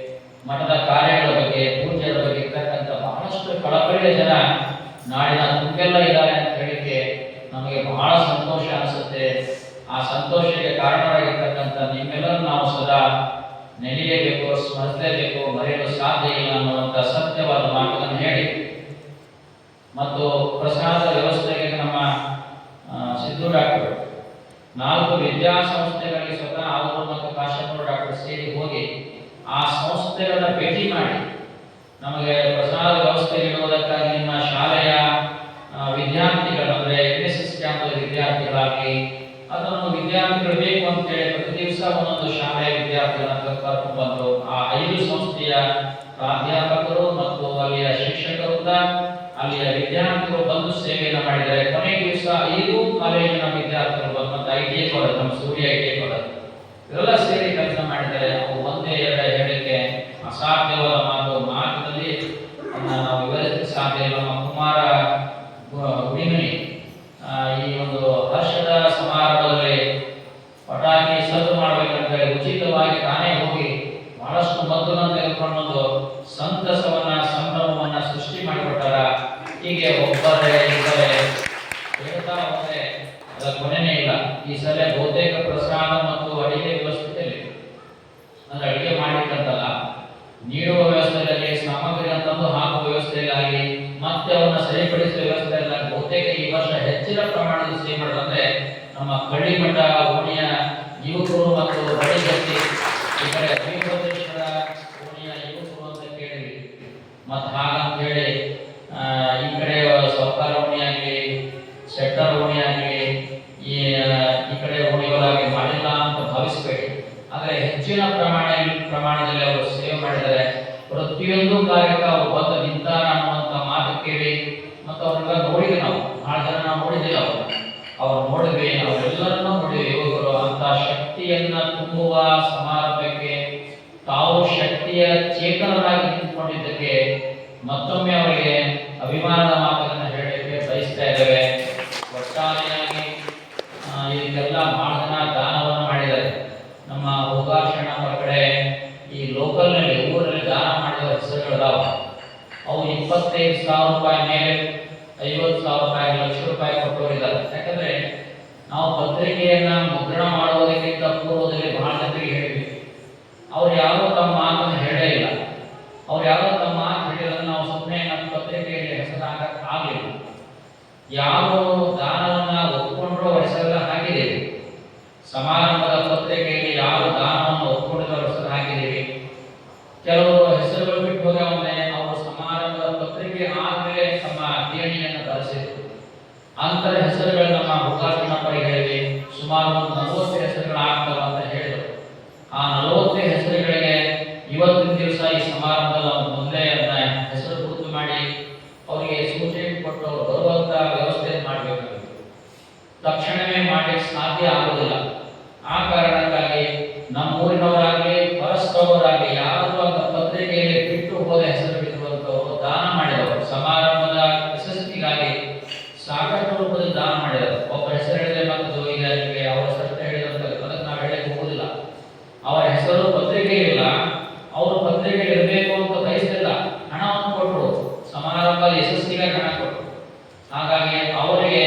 ಮಠದ ಕಾರ್ಯಗಳ ಬಗ್ಗೆ, ಪೂಜ್ಯರ ಬಗ್ಗೆ ಇರ್ತಕ್ಕಂಥ ಬಹಳಷ್ಟು ಕಳಕಳಿಯ ಜನ ನಾಡಿನ ತುಂಬೆಲ್ಲ ಇದ್ದಾರೆ ಅಂತ ಹೇಳಿಕೆ ನಮಗೆ ಬಹಳ ಸಂತೋಷ ಅನಿಸುತ್ತೆ. ಆ ಸಂತೋಷಕ್ಕೆ ಕಾರಣರಾಗಿರ್ತಕ್ಕಂಥ ನಿಮ್ಮೆಲ್ಲರೂ ನಾವು ಸದಾ ನೆನೆಯಬೇಕು, ಸ್ಮರಿಸಲೇಬೇಕು, ಮರೆಯಲು ಸಾಧ್ಯ ಇಲ್ಲ ಅನ್ನುವಂಥ ಸತ್ಯವಾದ ಮಾತನ್ನು ಹೇಳಿ, ಮತ್ತು ಪ್ರಸಾದ ವ್ಯವಸ್ಥೆಗೆ ನಮ್ಮ ಸಿದ್ದು ಡಾಕ್ಟರ್ 4 ವಿದ್ಯಾಸಂಸ್ಥೆಗಳಿಗೆ ಸ್ವತಃ ಅವರು ಮತ್ತು ಕಾಶಪ್ಪರು ಡಾಕ್ಟರ್ ಸೇರಿ ಹೋಗಿ ಆ ಸಂಸ್ಥೆಗಳನ್ನ ಭೇಟಿ ಮಾಡಿ ನಮಗೆ ಪ್ರಸಾದ ವ್ಯವಸ್ಥೆ ಇಡುವುದಕ್ಕಾಗಿ ನಿಮ್ಮ ಶಾಲೆಯ ವಿದ್ಯಾರ್ಥಿಗಳು, ಅಂದರೆ NSS ಕ್ಯಾಂಪದ ವಿದ್ಯಾರ್ಥಿಗಳಾಗಲಿ ಅಥವಾ ನಮ್ಮ ವಿದ್ಯಾರ್ಥಿಗಳು ಬೇಕು ಅಂತ ಹೇಳಿ ಪ್ರತಿ ದಿವಸ ಒಂದೊಂದು ಶಾಲೆಯ ವಿದ್ಯಾರ್ಥಿಗಳನ್ನ ಕರ್ಕೊಂಡು ಬಂದು ಆ 5 ಸಂಸ್ಥೆಯ ಪ್ರಾಧ್ಯಾಪಕರು ಮತ್ತು ಅಲ್ಲಿಯ ಶಿಕ್ಷಕರು, ಅಲ್ಲಿಯ ವಿದ್ಯಾರ್ಥಿಗಳು ಬಂದು ಸೇವೆಯನ್ನು ಮಾಡಿದ್ದಾರೆ. ಕೊನೆಯ ದಿವಸ 5 ಕಾಲೇಜಿನ ವಿದ್ಯಾರ್ಥಿಗಳು ಬಂದು ಮತ್ತು ITI ಕಾಲೇಜ್, ನಮ್ಮ ಸೂರ್ಯ ITI ಕಾಲೇಜ್, ಇವೆಲ್ಲ ಸೇರಿ ಕೆಲಸ ಮಾಡಿದ್ದಾರೆ. ಅವು ಒಂದೇ ಎರಡು ಹೇಳಲಿಕ್ಕೆ ಅಸಾಧ್ಯವಾದ ಮಾತಿನಲ್ಲಿ ನಾವು ವಿವರಿಸಲಿಕ್ಕೆ ಸಾಧ್ಯ ಇಲ್ಲ. ನಮ್ಮ ಕುಮಾರ ಗುಡಿಮನಿ ಈ ಒಂದು ಹರ್ಷದ ಸಮಾರಂಭದಲ್ಲಿ ಪಟಾಕಿ ಸದ್ದು ಮಾಡಬೇಕಂತ ಹೇಳಿ ಉಚಿತವಾಗಿ ತಾನೇ ಹೋಗಿ ಬಹಳಷ್ಟು ಮದ್ದನ್ನು ತೆಗೆದುಕೊಂಡು ಒಂದು ಸಂತಸವನ್ನ, ಸಂಭ್ರಮವನ್ನ ಸೃಷ್ಟಿ ಮಾಡಿಕೊಟ್ಟಾರ. ಹೀಗೆ ಒಬ್ಬರೇ ಇಬ್ಬರೇ ಹೇಳ್ತಾ ಹೋದ್ರೆ ಅದರ ಕೊನೆನೇ ಇಲ್ಲ. ಈ ಸಲ ಬಹುತೇಕ ಪ್ರಸಾದ ಮತ್ತು ಅಡಿಗೆ ವ್ಯವಸ್ಥೆಯಲ್ಲಿ, ಅಂದ್ರೆ ಅಡಿಗೆ ಮಾಡಿಟ್ಟಂತಲ್ಲ, ನೀಡುವ ವ್ಯವಸ್ಥೆಯಲ್ಲಿ, ಸಾಮಗ್ರಿ ಅಂತಂದು ಹಾಕುವ ವ್ಯವಸ್ಥೆಯಲ್ಲಿ, ಮತ್ತೆ ಅವನ್ನ ಸರಿಪಡಿಸುವ ವ್ಯವಸ್ಥೆಯಲ್ಲಿ ಬಹುತೇಕ ಈ ವರ್ಷ ಹೆಚ್ಚಿನ ಪ್ರಮಾಣದಲ್ಲಿ ಸೇವೆ ಮಾಡೋದಂದ್ರೆ ನಮ್ಮ ಕಳ್ಳಿಮಠ ಓಣಿಯ ಯುವಕರು ಮತ್ತು ಬಡಿ ಜೊತೆ ಈ ಕಡೆ ವೀರಭದ್ರೇಶ್ವರ ಓಣಿಯ ಯುವಕರು ಅಂತ ಕೇಳಿದ್ವಿ. ಮತ್ತು ಹಾಗಂತ ಹೇಳಿ ಈ ಕಡೆ ಸೌಕಾರ ಓಣಿ ಆಗಲಿ, ಶೆಟ್ಟರ್ ಓಣಿ ಆಗಲಿ, ಈ ಕಡೆ ಓಣಿಗಳಾಗಿ ಮಾಡಿಲ್ಲ ಅಂತ ಭಾವಿಸಬೇಡಿ. ಆದರೆ ಹೆಚ್ಚಿನ ಪ್ರಮಾಣದಲ್ಲಿ ಅವರು ಸೇವೆ ಮಾಡಿದ್ದಾರೆ. ಪ್ರತಿಯೊಂದು ಕಾರ್ಯಕ್ಕೆ ಅವರು ಬಂದು ನಿಂತಾರ ಅನ್ನುವಂಥ ಮಾತು ಕೇಳಿ ಮತ್ತು ಅವ್ರನ್ನೆಲ್ಲ ನೋಡಿದ್ವಿ ನಾವು. ಬಹಳ ಜನ ನಾವು ನೋಡಿದ್ದಿಲ್ಲ, ಅವ್ರು ನೋಡಿದ್ವಿ, ಅವರೆಲ್ಲರನ್ನೂ ನೋಡಿದ್ವಿ. ಯುವಕರು ಅಂತ ಶಕ್ತಿಯನ್ನ ತುಂಬುವ ಸಮಾರಂಭಕ್ಕೆ ತಾವು ಶಕ್ತಿಯ ಚೇತನರಾಗಿ ನಿಂತುಕೊಂಡಿದ್ದಕ್ಕೆ ಮತ್ತೊಮ್ಮೆ ಅವರಿಗೆ ಅಭಿಮಾನದ ಮಾತುಗಳನ್ನು ಹೇಳಲಿಕ್ಕೆ ಬಯಸ್ತಾ ಇದ್ದೇವೆ. ಒಟ್ಟಾರೆಯಾಗಿ ಇದಕ್ಕೆಲ್ಲ ಬಹಳ ಜನ ದಾನವನ್ನು ಮಾಡಿದ್ದಾರೆ. ನಮ್ಮ ಉಗಾಶಣ ಕಡೆ ಈ ಲೋಕಲ್ನಲ್ಲಿ, ಊರಲ್ಲಿ ದಾನ ಮಾಡಿದ ಹೆಸರುಗಳಿದಾವ. ಅವು 25,000 ರೂಪಾಯಿ ಮೇಲೆ 50,000 ರೂಪಾಯಿ, ಲಕ್ಷ ರೂಪಾಯಿ ಕೊಟ್ಟವರಿದ್ದಾರೆ. ಯಾಕಂದ್ರೆ ನಾವು ಪತ್ರಿಕೆಯನ್ನ ಮುದ್ರಣ ಮಾಡುವುದಕ್ಕಿಂತ ಪೂರ್ವದಲ್ಲಿ ಬಹಳ ಜನರಿಗೆ ಹೇಳಿದ್ವಿ. ಅವ್ರು ಯಾರೋ ತಮ್ಮ ಮಾತನ್ನು ಹೇಳೇ ಇಲ್ಲ. ಅವ್ರು ಯಾರೋ ತಮ್ಮ ಮಾತು ಹೇಳಿದ್ರೆ ನಾವು ಸುಮ್ಮನೆ ನಮ್ಮ ಪತ್ರಿಕೆಯಲ್ಲಿ ಹೆಸರಾಗಕ್ಕೆ ಆಗಲಿಲ್ಲ. ಯಾರು ದಾನವನ್ನ ಒಪ್ಪಿಕೊಂಡ್ರು ಹೆಸರೆಲ್ಲ ಹಾಕಿದ್ದೀವಿ. ಸಮಾರಂಭದ ಪತ್ರಿಕೆಯಲ್ಲಿ ಯಾರು ದಾನವನ್ನು ಒಪ್ಪಿಕೊಂಡಿರೋ ಹೆಸರು ಹಾಕಿದ್ದೀವಿ. ಕೆಲವರು ಹೆಸರುಗಳು ಬಿಟ್ಟು ಹೋಗವನ್ನೇ ಅವರು ಸಮಾರಂಭದ ಪತ್ರಿಕೆ ಆದ್ಮೇಲೆ ತಮ್ಮ ದೇಣಿಗೆಯನ್ನು ತರಿಸಿದ್ರು. ಅಂತರ ಹೆಸರುಗಳು ನಮ್ಮ ಉಗಾಶಣ ಹೇಳಿವಿ. ಸುಮಾರು 40 ಹೆಸರುಗಳು ಆಗ್ತವೆ ಅಂತ ಹೇಳಿದರು. ಆ 40 ಹೆಸರುಗಳಿಗೆ ಇವತ್ತಿನ ದಿವಸ ಈ ಸಮಾರಂಭದ ಮೊದಲೇ ಹೆಸರು ಗುರುತು ಮಾಡಿ ಅವರಿಗೆ ಸೂಚನೆ ಕೊಟ್ಟು ಅವರು ಬರುವಂತ ವ್ಯವಸ್ಥೆ ಮಾಡಬೇಕಾಗುತ್ತೆ. ತಕ್ಷಣವೇ ಮಾಡಲಿಕ್ಕೆ ಸಾಧ್ಯ ಆಗುವುದಿಲ್ಲ. ಆ ಕಾರಣಕ್ಕಾಗಿ ನಮ್ಮೂರಿನವರಾಗಲಿ, ಪರಸ್ಪರವರಾಗಲಿ ಯಾರು ಅಂತ ಪತ್ರಿಕೆಯಲ್ಲಿ ಬಿಟ್ಟು ಹೋದ ಹೆಸರು ಬಿಡುವಂತವರು ದಾನ ಮಾಡಿ ಯಶಸ್ಸಿಗೆ ಕಾರಣ ಕೊಟ್ಟರು. ಹಾಗಾಗಿ ಅವರಿಗೆ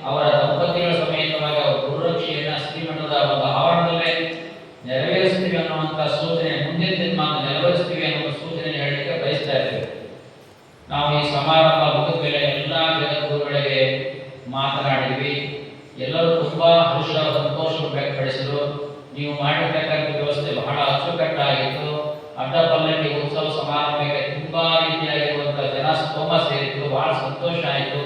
ಅವರ ದಂಪತಿಗಳ ಸಮೇತವಾಗಿ ಅವರ ಗುರುರಕ್ಷೆಯನ್ನ ಶ್ರೀಮಠದ ಒಂದು ಆವರಣದಲ್ಲೇ ನೆರವೇರಿಸ್ತೀವಿ ಅನ್ನುವಂಥ ಸೂಚನೆ, ಮುಂದಿನ ದಿನಮಾನ ನೆರವೇರಿಸ್ತೀವಿ ಅನ್ನುವ ಸೂಚನೆ ಹೇಳಲಿಕ್ಕೆ ಬಯಸ್ತಾ ಇದ್ದೇವೆ. ನಾವು ಈ ಸಮಾರಂಭ ಮುಗಿದ ಮೇಲೆ ಎಲ್ಲ ಜಗದ್ಗುರುಗಳಿಗೆ ಮಾತನಾಡಿದ್ವಿ. ಎಲ್ಲರೂ ತುಂಬಾ ಹರ್ಷ ಸಂತೋಷ ವ್ಯಕ್ತಪಡಿಸಿದರು. ನೀವು ಮಾಡಿರ್ತಕ್ಕಂಥ ವ್ಯವಸ್ಥೆ ಬಹಳ ಅಚ್ಚುಕಟ್ಟಾಗಿತ್ತು. ಅಡ್ಡಪಲ್ಲಕ್ಕಿ ಉತ್ಸವ ಸಮಾರಂಭಕ್ಕೆ ತುಂಬಾ ರೀತಿಯಾಗಿರುವಂತಹ ಜನ ಸ್ತೋಮ ಸೇರಿತ್ತು. ಬಹಳ ಸಂತೋಷ ಆಯಿತು.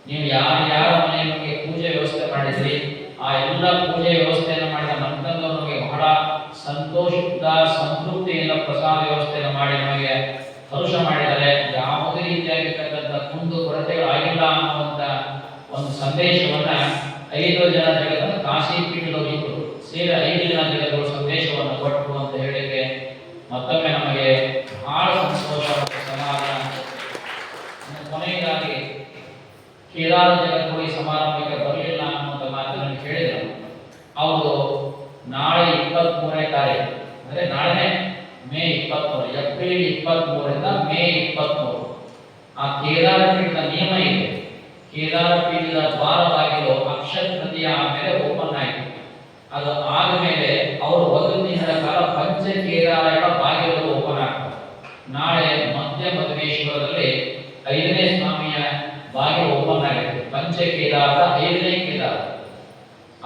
ನೀವು ಯಾರ ಮನೆಯಲ್ಲಿ ಪೂಜೆ ವ್ಯವಸ್ಥೆ ಮಾಡಿದ್ರಿ, ಆ ಎಲ್ಲ ಪೂಜೆ ವ್ಯವಸ್ಥೆಯನ್ನು ಮಾಡಿದ ಮಂತ್ರಂದವರು ನಮಗೆ ಬಹಳ ಸಂತೋಷದ ಸಂತೃಪ್ತಿಯಿಂದ ಪ್ರಸಾದ ವ್ಯವಸ್ಥೆಯನ್ನು ಮಾಡಿ ನಮಗೆ ಹರುಷ ಮಾಡಿದರೆ ಯಾವುದೇ ರೀತಿಯಾಗಿರ್ತಕ್ಕಂಥ ಕುಂದು ಕೊರತೆಗಳಾಗಿಲ್ಲ ಅನ್ನುವಂಥ ಒಂದು ಸಂದೇಶವನ್ನ 5 ಜನ ಜಗತ್ತು ಕಾಶಿ ಪೀಠದವರು ಸೇರಿ 5 ಜನ ಜಗತ್ತುಗಳು ಸಂದೇಶವನ್ನು ಕೊಟ್ಟರು ಅಂತ ಹೇಳಿಕೆ ಮತ್ತೊಮ್ಮೆ ನಮಗೆ ಬಹಳ ಸಂತೋಷ ಮತ್ತು ಸಮಾಧಾನ. ಕೊನೆಯದಾಗಿ ಕೇದಾರ ಜಗತ್ತುಗಳು ಈ ಸಮಾರಂಭಕ್ಕೆ ಬರಲಿಲ್ಲ ಅನ್ನುವಂಥ ಮಾತನ್ನು ಕೇಳಿದರು. ಅವರು ನಾಳೆ 23ನೇ ತಾರೀಕು ಅಂದರೆ ನಾಳೆನೇ ಮೇ 23, ಏಪ್ರಿಲ್ 23ರಿಂದ ಮೇ 23 ಆ ಕೇದಾರ ಪೀಠದ ನಿಯಮ ಇದೆ. ಕೇದಾರ ಪೀಠದ ದ್ವಾರ ಬಾಗಿಲು ಅಕ್ಷಯ ತೃತೀಯ ಆಮೇಲೆ ಓಪನ್ ಆಯಿತು. ಅದು ಆದಮೇಲೆ ಅವರು 1 ದಿನದ ಕಾಲ ಪಂಚ ಕೇದಾರಗಳ ಬಾಗಿಲುಗಳು ಓಪನ್ ಆಗ್ತವೆ. ನಾಳೆ ಮಧ್ಯ ಮಧುಮೇಶ್ವರದಲ್ಲಿ 5ನೇ ಸ್ವಾಮಿಯ ಬಾಗಿಲು ಓಪನ್ ಆಗಿದೆ. ಪಂಚ ಕೇದಾರದ 5ನೇ ಕೇದಾರ,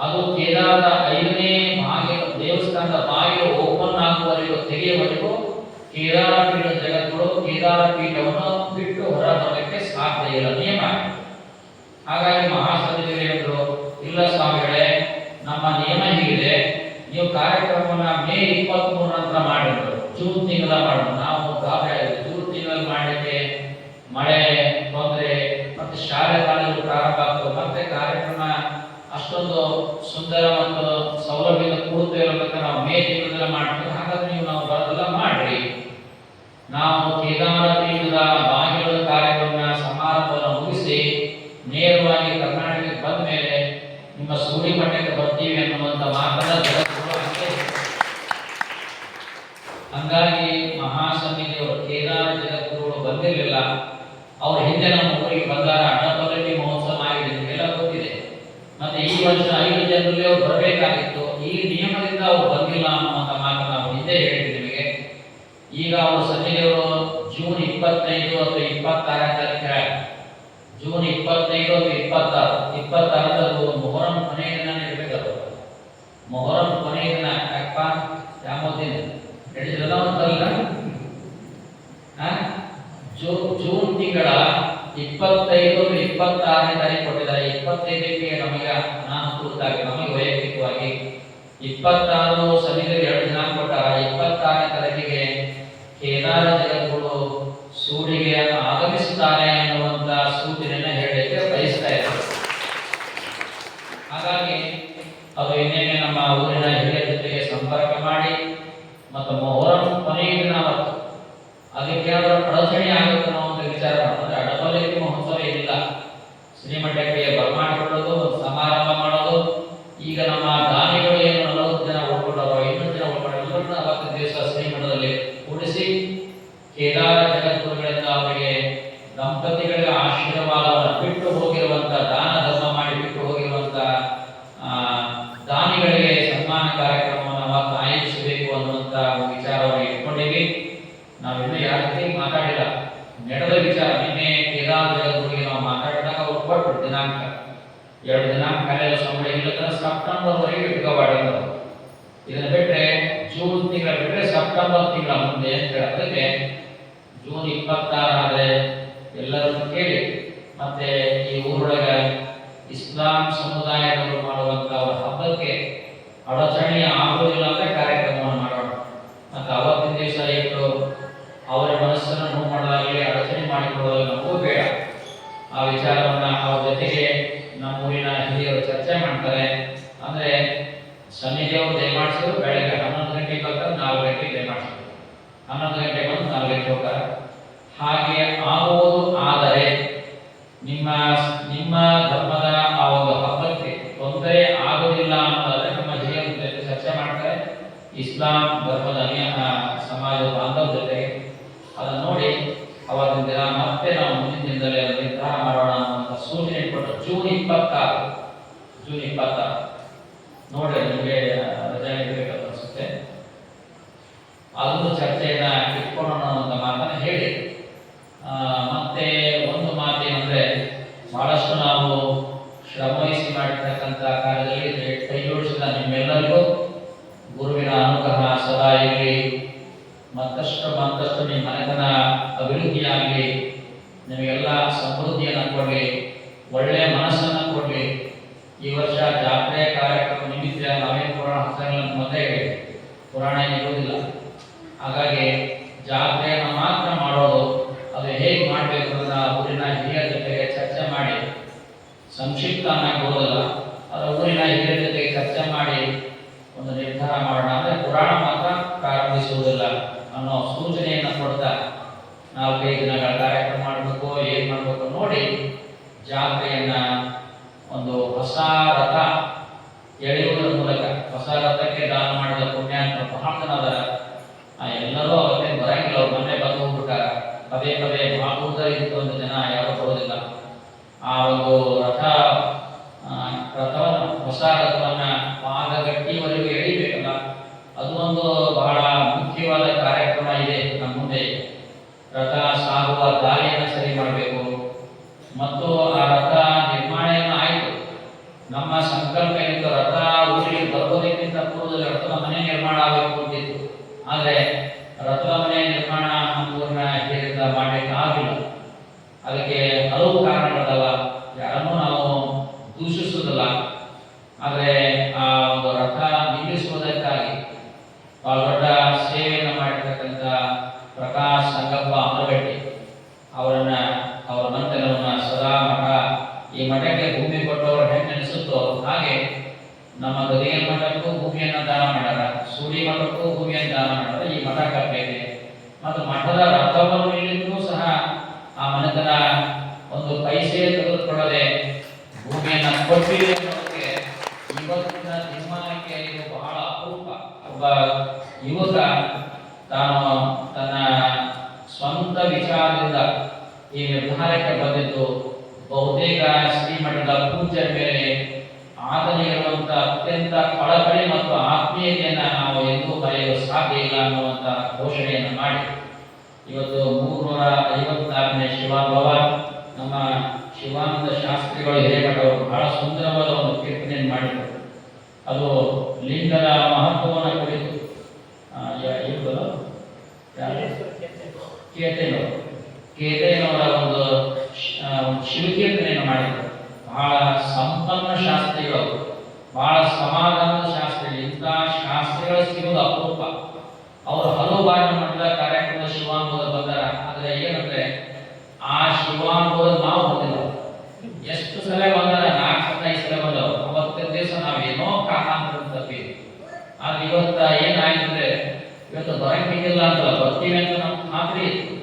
ಅದು ಕೇದಾರದ 5ನೇ ಬಾಗಿಲು ದೇವಸ್ಥಾನದ ಬಾಗಿಲು ಓಪನ್ ಆಗುವವರೆಗೂ ತೆಗೆಯುವವರೆಗೂ ಕೇದಾರ ಪೀಠದ ಜಗತ್ತುಗಳು ಕೇದಾರ ಪೀಠವನ್ನು ಬಿಟ್ಟು ಹೊರಬರಲಿಕ್ಕೆ ಸಾಧ್ಯ ಇಲ್ಲ, ನಿಯಮ. ಹಾಗಾಗಿ ಮಹಾಸಂಘರು ಹೇಳಿದ್ರು, ಇಲ್ಲ ಸ್ವಾಮಿಗಳೇ, ನಮ್ಮ ನಿಯಮ ಹೀಗಿದೆ, ನೀವು ಕಾರ್ಯಕ್ರಮವನ್ನ ಮೇ 23 ನಂತರ ಮಾಡಿದ್ರು, ಜೂನ್ ತಿಂಗಳ ಮಾಡೋದು. ನಾವು ಜೂನ್ ತಿಂಗಳಲ್ಲಿ ಮಾಡಲಿಕ್ಕೆ ಮಳೆ ತೊಂದರೆ ಮತ್ತೆ ಶಾಲೆ ಕಾಲೇಜು ಪ್ರಾರಂಭ ಆಗ್ತದೆ, ಮತ್ತೆ ಕಾರ್ಯಕ್ರಮ ಅಷ್ಟೊಂದು ಸುಂದರ ಮತ್ತು ಸೌಲಭ್ಯದ ಕೂಡುತ್ತೆ ಇರಬೇಕು, ನಾವು ಮೇ ತಿಂಗಳಲ್ಲ ಮಾಡ್ತೀವಿ. ಹಾಗಾದ್ರೆ ನೀವು ನಾವು ಬರೋದೆಲ್ಲ ಮಾಡ್ರಿ. ನಾವು ಕೇದಾರ ಪೀಠದ ಬಾಗಿಲುಗಳ ಕಾರ್ಯಕ್ರಮ ಸಮಾರಂಭವನ್ನು ಮುಗಿಸಿ ನೇರವಾಗಿ ಕರ್ನಾಟಕಕ್ಕೆ ಬಂದ ಮೇಲೆ ನಿಮ್ಮ ಸೂಡಿ ಮಠಕ್ಕೆ ಬರ್ತೀವಿ ಅನ್ನುವಂಥ ಮಾತನ್ನ ಜಗತ್ತುಗಳು ಹಂಗಾಗಿ ಮಹಾಸಮಿತಿಯವರು ಕೇದಾರ ಜಗದ್ಗುರುಗಳು ಬಂದಿರಲಿಲ್ಲ. ಅವ್ರ ಹಿಂದೆ ನಮ್ಮ ಊರಿಗೆ ಬಂದಾಗ ಅಡ್ಡಪಲ್ಲಕ್ಕಿ ಮಹೋತ್ಸವ ಆಗಿದೆ, ನಿಮಗೆಲ್ಲ ಗೊತ್ತಿದೆ. ಮತ್ತೆ ಈ ವರ್ಷ 5 ಜನರಲ್ಲಿ ಅವ್ರು ಬರಬೇಕಾಗಿತ್ತು. ಈ ನಿಯಮದಿಂದ ಅವ್ರು ಬಂದಿಲ್ಲ ಅನ್ನುವಂಥ ಮಾತನ್ನು ನಾವು ಹಿಂದೆ ಹೇಳಿದ್ವಿ ನಿಮಗೆ. ಈಗ ಅವರು ಸಚಿವರು ಜೂನ್ 25 ಅಥವಾ 26ನೇ ತಾರೀಕು, ಜೂನ್ 25 ಅಥವಾ 26 ಮೊಹರಂ ಕೊನೆಯ ದಿನ ಇರಬೇಕು. ಮೊಹರಂ ಕೊನೆಯ ದಿನ ಯಾಕಪ್ಪ, ಯಾವ ದಿನ ಹೇಳಿದ್ರಲ್ಲ ಅಂತಲ್ಲ, ಜೂನ್ ತಿಂಗಳ 25 26ನೇ ತಾರೀಕು ಕೊಟ್ಟಿದ್ದಾರೆ. 25ಕ್ಕೆ ನಮಗೆ ಅನಾನುಕೂಲವಾಗಿ ನಮಗೆ ವೈಯಕ್ತಿಕವಾಗಿ 26 ಸಮಿತಿಗೆ 2 ದಿನ ಕೊಟ್ಟಾರ. 26ನೇ ತಾರೀಕಿಗೆ ಕೇದಾರ ಜಗದ್ಗುರು ಸೂಡಿಗೆ ಆಗಮಿಸುತ್ತಾರೆ ಅನ್ನುವಂಥ ಸೂಚನೆಯನ್ನು ಹೇಳಲಿಕ್ಕೆ ಬಯಸ್ತಾ ಇದ್ದಾರೆ. ಹಾಗಾಗಿ ಅದು ಇನ್ನೇನೆ ನಮ್ಮ ಊರಿನ ಹಿರಿಯ ಜೊತೆಗೆ ಸಂಪರ್ಕ ಮಾಡಿ ಮತ್ತು ಮೊಹರಂ ಕೊನೆಯ ದಿನ ಅದಕ್ಕೆ ಅಡಚಣೆ ಆಗುತ್ತೆ ಅನ್ನೋ ಒಂದು ವಿಚಾರ ಮಾಡಿದ್ರೆ ಅಡಪಲ್ಲಕ್ಕಿ ಮಹೋತ್ಸವ ಏನಿಲ್ಲ, ಶ್ರೀಮಠಕ್ಕೆ ಬರಮಾಡಿಕೊಳ್ಳೋದು, ಒಂದು ಸಮಾರಂಭ ಮಾಡೋದು. ಈಗ ನಮ್ಮ ದಾನಿಗಳು ಏನು 40 ಜನ ಉಳ್ಕೊಂಡವರು, 200 ಜನ ಉಳ್ಕೊಂಡವರು, 40 ದಿವಸ ಶ್ರೀಮಠದಲ್ಲಿ ಕೂಡಿಸಿ ಕೇದಾರ ಜಗದ್ಗುರುಗಳಿಂದ ಅವರಿಗೆ ದಂಪತಿಗಳಿಗೆ ಆಶೀರ್ವಾದವನ್ನು ಬಿಟ್ಟು ಹೋಗಿರುವಂಥ, ದಾನ ಧರ್ಮ ಮಾಡಿ ಬಿಟ್ಟು ಹೋಗಿರುವಂಥ ದಾನಿಗಳಿಗೆ ಸನ್ಮಾನ ಕಾರ್ಯಕ್ರಮವನ್ನು ಅವತ್ತು ಆಯೋಜಿಸಬೇಕು ಅನ್ನುವಂಥ ವಿಚಾರವನ್ನು ಇಟ್ಕೊಂಡಿವಿ. ನಾವಿನ್ನೂ ಯಾರ ಜೊತೆ ಮಾತಾಡಿಲ್ಲ, ನಡೆದ ವಿಚಾರ. ನಿನ್ನೆ ಕೇದಾರ ಜಗದ್ಗುರುಗೆ ನಾವು ಮಾತಾಡಿದಾಗ ಅವ್ರು ಕೊಟ್ಟರು ದಿನಾಂಕ, 2 ದಿನಾಂಕ ಕಾಲೇಜು ಸಂಬಳ ಇಲ್ಲ, ಸೆಪ್ಟೆಂಬರ್ವರೆಗೆ ಇಟ್ಕೋಬಾರ್ದು. ಇದನ್ನು ಬಿಟ್ಟರೆ ಜೂನ್ ತಿಂಗಳ ಬಿಟ್ಟರೆ ಸೆಪ್ಟೆಂಬರ್ ತಿಂಗಳ ಮುಂದೆ ಅಂತ ಹೇಳೋದಕ್ಕೆ ಜೂನ್ 26 ಆದರೆ ಎಲ್ಲರನ್ನು ಕೇಳಿ ಮತ್ತೆ ಈ ಊರೊಳಗೆ ಇಸ್ಲಾಂ ಸಮುದಾಯದವರು ಮಾಡುವಂಥ ಅವರ ಹಬ್ಬಕ್ಕೆ ಅಡಚಣೆ ಆಗುವುದಿಲ್ಲ ಅಂತ ಕಾರ್ಯಕ್ರಮವನ್ನು ಮಾಡೋಣ. ಮತ್ತು ಅವತ್ತಿನ ದಿವಸ ಇಟ್ಟು ಅವರ ಮನಸ್ಸನ್ನು ನೋವು ಮಾಡೋದಾಗಲಿ ಅಡಚಣೆ ಮಾಡಿಕೊಳ್ಳೋದು ನಮಗೂ ಬೇಡ. ಆ ವಿಚಾರವನ್ನು ಅವ್ರ ಜೊತೆಗೆ ನಮ್ಮೂರಿನ ಹಿರಿಯರು ಚರ್ಚೆ ಮಾಡ್ತಾರೆ. ಅಂದರೆ ಸಮಿತಿಯವರು ದಯಮಾಡಿಸಿದ್ರು ಬೆಳಗ್ಗೆ 11 ಗಂಟೆಗೆ ಬರ್ತಾರೆ, 4 ಗಂಟೆಗೆ ದಯಮಾಡಿಸಿದ್ರು, 11 ಗಂಟೆಗೆ ಬಂದು 4 ಗಂಟೆಗೆ ಹೋಗ್ತಾರೆ. ಹಾಗೆ ಆಗುವುದು ಆದರೆ ನಿಮ್ಮ ಧರ್ಮದ ಆ ಒಂದು ಹಬ್ಬಕ್ಕೆ ತೊಂದರೆ ಆಗುವುದಿಲ್ಲ ಅನ್ನೋದಾದ್ರೆ ನಮ್ಮ ಹಿರಿಯರ ಜೊತೆ ಚರ್ಚೆ ಮಾಡ್ತಾರೆ. ಇಸ್ಲಾಂ ಧರ್ಮದ ಸಮಾಜದ ಬಾಂಧವ ಜೊತೆಗೆ ಅದನ್ನು ನೋಡಿ ಅವತ್ತಿನ ದಿನ ಮತ್ತೆ ನಾವು ಮುಂದಿನ ಮನೆತನ ಅಭಿವೃದ್ಧಿಯಾಗಲಿ, ನಿಮಗೆಲ್ಲ ಸಮೃದ್ಧಿಯನ್ನು ಕೊಡಲಿ, ಒಳ್ಳೆಯ ಮನಸ್ಸನ್ನು ಕೊಡಲಿ. ಈ ವರ್ಷ ಜಾತ್ರೆ ಕಾರ್ಯಕ್ರಮ ನಿಮಿತ್ತ ನಾವೇನು ಪುರಾಣ ಹಂಸಂಗಿಲ್ಲ ಅಂತ ಮೊದಲೇ ಹೇಳಿ, ಪುರಾಣ ಇರುವುದಿಲ್ಲ. ಹಾಗಾಗಿ ಜಾತ್ರೆಯನ್ನು ಮಾತ್ರ ಮಾಡೋದು, ಅದು ಹೇಗೆ ಮಾಡಬೇಕು ಅನ್ನೋದನ್ನ ಊರಿನ ಹಿರಿಯರ ಜೊತೆಗೆ ಚರ್ಚೆ ಮಾಡಿ, ಸಂಕ್ಷಿಪ್ತ ಅನ್ನೋದಿಲ್ಲ, ಅದು ಊರಿನ ಹಿರಿಯರ ಜೊತೆಗೆ ಚರ್ಚೆ ಮಾಡಿ ಒಂದು ನಿರ್ಧಾರ ಮಾಡೋಣ. ಅಂದರೆ ಪುರಾಣ ಮಾತ್ರ ಪ್ರಾರಂಭಿಸುವುದಿಲ್ಲ ಅನ್ನೋ ಸೂಚನೆಯನ್ನು ಕೊಡ್ತಾ 4-5 ದಿನಗಳ ಕಾರ್ಯಕ್ರಮ ಮಾಡಬೇಕು, ಏನು ಮಾಡಬೇಕು ನೋಡಿ ಜಾತ್ರೆಯನ್ನ ಒಂದು ಹೊಸ ರಥ ಎಳೆಯುವುದರ ಮೂಲಕ, ಹೊಸ ರಥಕ್ಕೆ ದಾನ ಮಾಡಿದ ಪುಣ್ಯ ಅಂತ ಬಹಳ ಜನ ಅದರ. ಎಲ್ಲರೂ ಅವತ್ತೇ ಬರಂಗಿಲ್ಲ, ಅವ್ರ ಮನೆ ಬಂದು ಹೋಗ್ಬಿಟ್ಟಾರ. ಪದೇ ಪದೇ ಭಾಗವತ ಒಂದು ಜನ ಯಾರು ಬರೋದಿಲ್ಲ. ಆ ಒಂದು ರಥವನ್ನು ಹೊಸ ರಥವನ್ನ ಪಾದಗಟ್ಟಿವರೆಗೂ ಎಳಿಬೇಕಲ್ಲ, ಅದು ಒಂದು ಬಹಳ ಮುಖ್ಯವಾದ ಕಾರ್ಯಕ್ರಮ ಇದೆ ನಮ್ಮ ಮುಂದೆ. ರಥ ಸಾಗುವ ದಾರಿಯನ್ನು ಸರಿ ಮಾಡಬೇಕು ಮತ್ತು ಆ ರಥ ನಿರ್ಮಾಣ ಆಯಿತು. ನಮ್ಮ ಸಂಕಲ್ಪ ಇತ್ತು ರಥ ಊರಿಗೆ ಬರೋದಕ್ಕಿಂತ ಪೂರ್ವದಲ್ಲಿ ರಥದ ಮನೆ ನಿರ್ಮಾಣ ಆಗಬೇಕು ಅಂತಿತ್ತು. ಆದರೆ ರಥದ ಮನೆ ನಿರ್ಮಾಣ ನಮ್ಮ ಊರಿನ ಹಿರಿಯರಿಂದ ಮಾಡಲಿಕ್ಕೆ ಆಗಿಲ್ಲ. ಅದಕ್ಕೆ ಹಲವು ಕಾರಣಗಳಲ್ಲ, ಯಾರನ್ನೂ ನಾವು ದೂಷಿಸುವುದಿಲ್ಲ. ಆದರೆ ಆ ಒಂದು ರಥ ನಿಲ್ಲಿಸುವುದಕ್ಕಾಗಿ ಬಹಳ ದೊಡ್ಡ ಸೇವೆಯನ್ನು ಮಾಡಿರ್ತಕ್ಕಂಥ ಪ್ರಕಾಶ್ ಸಂಗಪ್ಪ ಅಮರಗಟ್ಟಿ ಅವರ ಮಂತನವನ್ನು ಸದಾ ಮಠ, ಈ ಮಠಕ್ಕೆ ಭೂಮಿ ಕೊಟ್ಟವರು ಹೆಂಗೆ ನೆನೆಸುತ್ತೋ ಹಾಗೆ ನಮ್ಮ ಗದಿಗೆ ಮಠಕ್ಕೂ ಭೂಮಿಯನ್ನು ದಾನ ಮಾಡ್ಯಾರ, ಸೂಡಿ ಮಠಕ್ಕೂ ಭೂಮಿಯನ್ನು ದಾನ ಮಾಡ್ಯಾರ. ಈ ಮಠ ಕಟ್ಟಲಿಕ್ಕೆ ಮತ್ತು ಮಠದ ರಥವನ್ನು ನಿಲ್ಲಿಗೂ ಸಹ ಆ ಮನೆತನ ಒಂದು ಪೈಸೆ ತೆಗೆದುಕೊಳ್ಳದೆ ಭೂಮಿಯನ್ನು ಕೊಟ್ಟಿದೆ ಅನ್ನೋದಕ್ಕೆ ಇವತ್ತಿನ ತೀರ್ಮಾನಕ್ಕೆ ಇದು ಬಹಳ ಅಪರೂಪ. ಒಬ್ಬ ಯುವಕ ತಾನು ತನ್ನ ಸ್ವಂತ ವಿಚಾರದಿಂದ ಈ ನಿರ್ಧಾರಕ್ಕೆ ಬಂದಿದ್ದು ಬಹುತೇಕ ಶ್ರೀಮಠದ ಪೂಜ್ಯರ ಮೇಲೆ ಆತನಿಗಿರುವಂಥ ಅತ್ಯಂತ ಕಳಕಳಿ ಮತ್ತು ಆತ್ಮೀಯತೆಯನ್ನು ನಾವು ಎಂದೂ ಬರೆಯಲು ಸಾಧ್ಯ ಇಲ್ಲ ಅನ್ನುವಂಥ ಘೋಷಣೆಯನ್ನು ಮಾಡಿ ಇವತ್ತು 354ನೇ ಶಿವಾನುಭವ ನಮ್ಮ ಶಿವಾನಂದ ಶಾಸ್ತ್ರಿಗಳು ಹಿರೇಮಠವರು ಬಹಳ ಸುಂದರವಾದ ಒಂದು ಕೀರ್ತನೆಯನ್ನು ಮಾಡಿದರು. ಅದು ಲಿಂಗದ ಮಹತ್ವವನ್ನು ಕುರಿತು ಕೇತೇನವರ ಒಂದು ಶಿವಕೀರ್ತನೆಯನ್ನು ಮಾಡಿದರು. ಬಹಳ ಸಂಪನ್ನ ಶಾಸ್ತ್ರಿಗಳು, ಬಹಳ ಸಮಾಧಾನದ ಶಾಸ್ತ್ರಿಗಳು. ಇಂಥ ಶಾಸ್ತ್ರಿಗಳು ಸಿಗುವುದು ಅಪರೂಪ. ಅವರು ಹಲವು ಬಾರಿ ಮಾಡಿದ ಕಾರ್ಯಕ್ರಮದ ಶಿವಾನುಭವ ಬಂದಾರ. ಆದರೆ ಏನಂದ್ರೆ ಆ ಶಿವಾನುಭವ ನಾವು ಬಂದಿಲ್ಲ. ಎಷ್ಟು ಸಲ ಬಂದಾರ? 4-5 ಸಲ ಬಂದವು. ಅವತ್ತಿನ ದಿವಸ ನಾವೇನೋ ಕಾರಣಾಂತರ ತಪ್ಪಿ. ಆದ್ರೆ ಇವತ್ತ ಏನಾಯ್ತಂದ್ರೆ ಇವತ್ತು ಬರಂಗಿಲ್ಲ ಅಂತಲ್ಲ, ಬರ್ತೀವಿ ಅಂತ ನಮ್ಗೆ ಖಾತ್ರಿ ಇತ್ತು.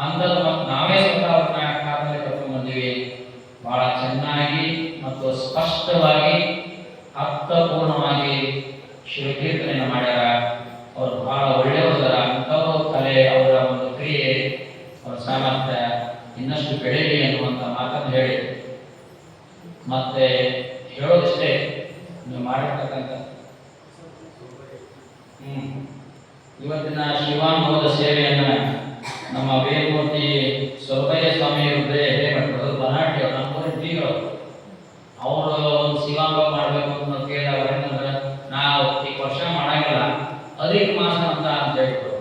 ಅಂಥದ್ದು ಮತ್ತು ನಾವೇ ಸ್ವತಃ ಅವ್ರನ್ನ ಕಾರಣದಲ್ಲಿ ಕರ್ಕೊಂಡು ಬಂದೀವಿ. ಬಹಳ ಚೆನ್ನಾಗಿ ಮತ್ತು ಸ್ಪಷ್ಟವಾಗಿ ಅರ್ಥಪೂರ್ಣವಾಗಿ ಶಿವಕೀರ್ತನೆಯನ್ನು ಮಾಡ್ಯಾರ. ಅವರು ಬಹಳ ಒಳ್ಳೆಯವರ. ಅಂಥವರು ಕಲೆ, ಅವರ ಒಂದು ಕ್ರಿಯೆ, ಅವರ ಸಾಮರ್ಥ್ಯ ಇನ್ನಷ್ಟು ಬೆಳೀಲಿ ಅನ್ನುವಂಥ ಮಾತನ್ನು ಹೇಳಿ ಮತ್ತೆ ಹೇಳೋದಿಷ್ಟೇ, ನೀವು ಮಾಡಿರ್ತಕ್ಕಂಥ ಇವತ್ತಿನ ಶಿವಾನುಭವದ ಸೇವೆಯನ್ನು ನಮ್ಮ ವೇದಮೂರ್ತಿ ಸ್ವರ್ಭಯ್ಯ ಸ್ವಾಮಿ ಹಿರೇಮಠರು ಬನಾಟಿ ಅವರು ನಮ್ಮ ಶ್ರೀಗಳು ಅವರು ಒಂದು ಶಿವಾನುಭವ ಮಾಡಬೇಕು ಅಂತ ಕೇಳಿದಾಗ ಏನಂದ್ರೆ ನಾವು ಈ ವರ್ಷ ಮಾಡಂಗಿಲ್ಲ, ಅಧಿಕ ಮಾಸ ಅಂತ ಹೇಳ್ಬಿಟ್ಟು.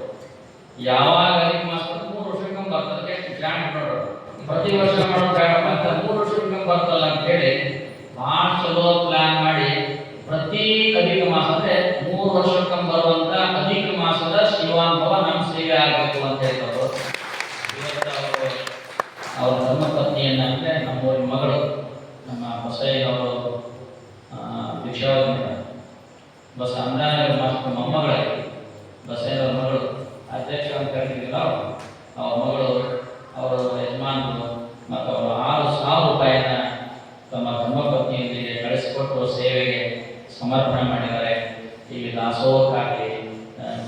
ಯಾವಾಗ ಅಧಿಕ ಮಾಸ 3 ವರ್ಷಕ್ಕೊಮ್ಮೆ ಬರ್ತದೆ. ಜಾಣ ನೋಡೋರು ಪ್ರತಿ ವರ್ಷ ಮಾಡೋದು ಬೇಡಪ್ಪ ಅಂತ 3 ವರ್ಷಕ್ಕೊಮ್ಮೆ ಬರ್ತಲ್ಲ ಅಂತ ಹೇಳಿ ಭಾಳ ಚಲೋ ಪ್ಲಾನ್ ಮಾಡಿ ಪ್ರತಿ ಅಧಿಕ ಮಾಸ ಅಂದ್ರೆ 3 ವರ್ಷಕ್ಕೊಮ್ಮೆ ಬರುವಂತ ಅಧಿಕ ಮಾಸದ ಶಿವಾನುಭವ ನಮ್ಮ ಸೇವೆ ಆಗಬೇಕು ಅಂತ ಹೇಳ್ತಾರೆ. ಅವರ ಧರ್ಮಪತ್ನಿಯನ್ನ ಅಂದ್ರೆ ನಮ್ಮೂರಿನ ಮಗಳು ನಮ್ಮ ಬಸಯ್ಯನವರು ಭಿಕ್ಷಾವತಿ ಬಸ್ ಅಂದಾಜ ಮಾಸ್ಟರ್ ಮೊಮ್ಮಗಳಾಗಿ ಬಸಯ್ಯನವ್ರ ಮಗಳು ಅಧ್ಯಕ್ಷ ಅಂತ ಹೇಳ್ತಿದ್ದಿಲ್ಲ, ಅವ್ರ ಮಗಳು, ಅವರ ಯಜಮಾನರು ಮತ್ತು ಅವರು 6,000 ರೂಪಾಯಿಯನ್ನ ತಮ್ಮ ಧರ್ಮಪತ್ನಿಯೊಂದಿಗೆ ಕಳಿಸಿಕೊಟ್ಟು ಸೇವೆಗೆ ಸಮರ್ಪಣೆ ಮಾಡಿದ್ದಾರೆ. ಇಲ್ಲಿ ದಾಸೋಹಕ್ಕಾಗಲಿ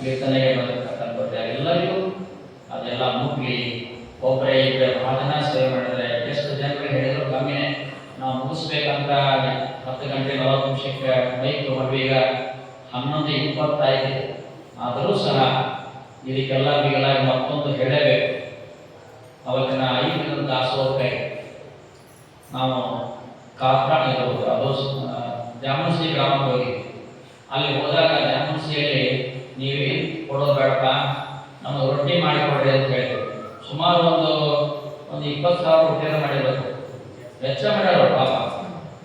ಕೀರ್ತನೆಗೆ ಬಂದಿರತಕ್ಕಂಥ ಎಲ್ಲರಿಗೂ ಅದೆಲ್ಲ ಮುಗ್ಲಿ. ಒಬ್ಬರೇ ಇಬ್ಬರೇ ಬಹಳ ಜನ ಸೇವೆ ಮಾಡಿದರೆ ಎಷ್ಟು ಜನರಿಗೆ ಹೇಳಿದ್ರು ಕಮ್ಮಿನೇ. ನಾವು ಮುಗಿಸ್ಬೇಕಂತ 10 ಗಂಟೆ 40 ನಿಮಿಷಕ್ಕೆ ಬೈಕ್ ಹೊರಡು, ಈಗ 11:20 ಆದರೂ ಸಹ ಇದಕ್ಕೆಲ್ಲ ಬಿಗಲಾಗಿ ಮತ್ತೊಂದು ಹೇಳಬೇಕು. ಅವತ್ತಿನ 5 ದಿನದ ದಾಸೋಹಕ್ಕೆ ನಾವು ಕಾಕ್ರಾಣ ಇರಬಹುದು, ಅದು ಜಾಮುನ್ಸಿ ಗ್ರಾಮಕ್ಕೆ ಹೋಗಿ ಅಲ್ಲಿ ಹೋದಾಗ ಜಾಮುನ್ಸಿಯಲ್ಲಿ ನೀವೇನು ಕೊಡೋದು ಬೇಡಪ್ಪ, ನಮಗೆ ರೊಟ್ಟಿ ಮಾಡಿಕೊಡ್ರಿ ಅಂತ ಹೇಳ್ತೀವಿ. ಸುಮಾರು ಒಂದು 20,000 ರೊಟ್ಟಿಯನ್ನು ಮಾಡಿರ್ಬೇಕು, ವೆಚ್ಚ ಮಾಡ್ಯಾರ ಪಾಪ.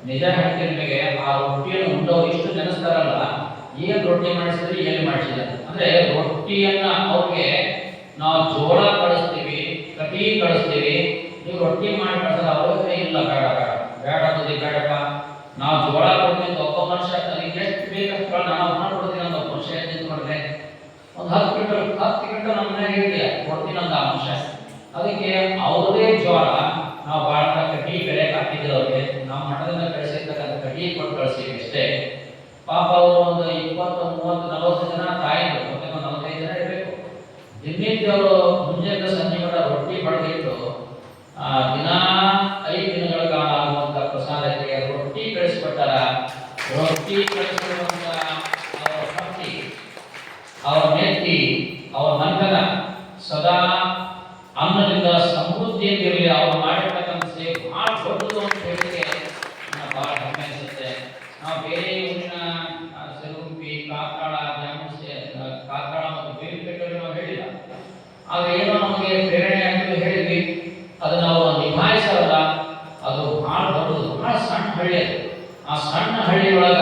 ನಿಜ ಹೇಳ್ತೀನಿ ನಿಮಗೆ, ಆ ರೊಟ್ಟಿಯನ್ನು ಉಂಡವ್ರು ಇಷ್ಟು ನೆನೆಸ್ತಾರಲ್ಲ, ಏನ್ ರೊಟ್ಟಿ ಮಾಡಿಸಿದ್ರಿ, ಏನು ಮಾಡಿಸಿದ ಅಂದ್ರೆ ರೊಟ್ಟಿಯನ್ನ ಅವ್ರಿಗೆ ನಾವು ಜೋಳ ಕಳಿಸ್ತೀವಿ, ಕಟಿ ಕಳಿಸ್ತೀವಿ, ನೀವು ರೊಟ್ಟಿ ಮಾಡಿ ಕಳ್ಸೋದು ಅವ್ರಿಗೆ ಇಲ್ಲ, ಬೇಡ ಬೇಡ ಬೇಡ ಅನ್ನೋದು ಬೇಡಪ್ಪ. ನಾವು ಜೋಳ ಕೊಡ್ತೀವಿ, ಒಬ್ಬ ಮನುಷ್ಯ ಅದಕ್ಕೆ ಎಷ್ಟು ಬೇಕಷ್ಟು ನಾವು ಮಾಡ್ಕೊಡ್ತೀನಿ ಅಂತ ಒಬ್ಬ ಮನುಷ್ಯ ನಿಂತ್ಕೊಂಡ್ರೆ ಒಂದು 10 ಕ್ವಿಂಟಲ್ ನಮ್ಮ ಮನೆಗೆ ಇದೆಯಾ ಕೊಡ್ತೀನಿ ಅಂತ ಆ ಮನುಷ್ಯ. ಅದಕ್ಕೆ ಅವ್ರದೇ ಜೋಳ ನಾವು ಬಾಳ ಕಟ್ಟಿ ಬೆಳೆ ಹಾಕಿದ್ರು ಅವ್ರಿಗೆ, ನಾವು ಮಠದಿಂದ ಕಳಿಸಿರ್ತಕ್ಕಂಥ ಕಟ್ಟಿ ಕೊಟ್ಟು ಕಳಿಸ್ತೀವಿ ಅಷ್ಟೇ. ಪಾಪ ಅವರು ಒಂದು 20, 30, 40 ಜನ ತಾಯಿಗಳು, ಮತ್ತೆ 45 ಜನ ಇರಬೇಕು. ದಿನನಿತ್ಯ ಅವರು ಮುಂಜಾನೆ ಸಂಜೆ ಕೂಡ ರೊಟ್ಟಿ ಬಡ್ದಿಟ್ಟು ದಿನ 5 ದಿನಗಳ ಕಾಲ ಆಗುವಂತ ಪ್ರಸಾದಕ್ಕೆ ರೊಟ್ಟಿ ಕಳಿಸ್ಕೊಟ್ಟಾರ. ರೊಟ್ಟಿ ಕಳಿಸಿರುವಂತ ಅವರ ಭಕ್ತಿ, ಅವರ ನೆತ್ತಿ, ಅವರ ನಂತರ ಸದಾ ಅನ್ನದಿಂದ ಸಮೃದ್ಧಿಯಲ್ಲಿರಲಿ. ಅವ್ರು ಮಾಡಿರ್ತಕ್ಕಂಥ ಸೇವೆ ಬಹಳ ದೊಡ್ಡದು ಅಂತ ಹೇಳಿದ್ರೆ ಬಹಳ ಹೆಮ್ಮೆ ಅನಿಸುತ್ತೆ. ನಾವು ಬೇರೆ ಊರಿನ ಸೆರುಗುಂಪಿ, ಕಾರ್ಕಳ, ಕಾರ್ಕಳ ಮತ್ತು ಬೇವಿನಪೇಟೆಯಲ್ಲಿ ನಾವು ಹೇಳಿಲ್ಲ, ಆದ್ರೆ ಏನೋ ನಮಗೆ ಪ್ರೇರಣೆ ಆಗ್ತದೆ ಹೇಳಿದ್ವಿ, ಅದು ನಾವು ನಿಭಾಯಿಸಲ್ಲ. ಅದು ಬಹಳ ದೊಡ್ಡದು, ಬಹಳ ಸಣ್ಣ ಹಳ್ಳಿ ಅದು. ಆ ಸಣ್ಣ ಹಳ್ಳಿಯೊಳಗ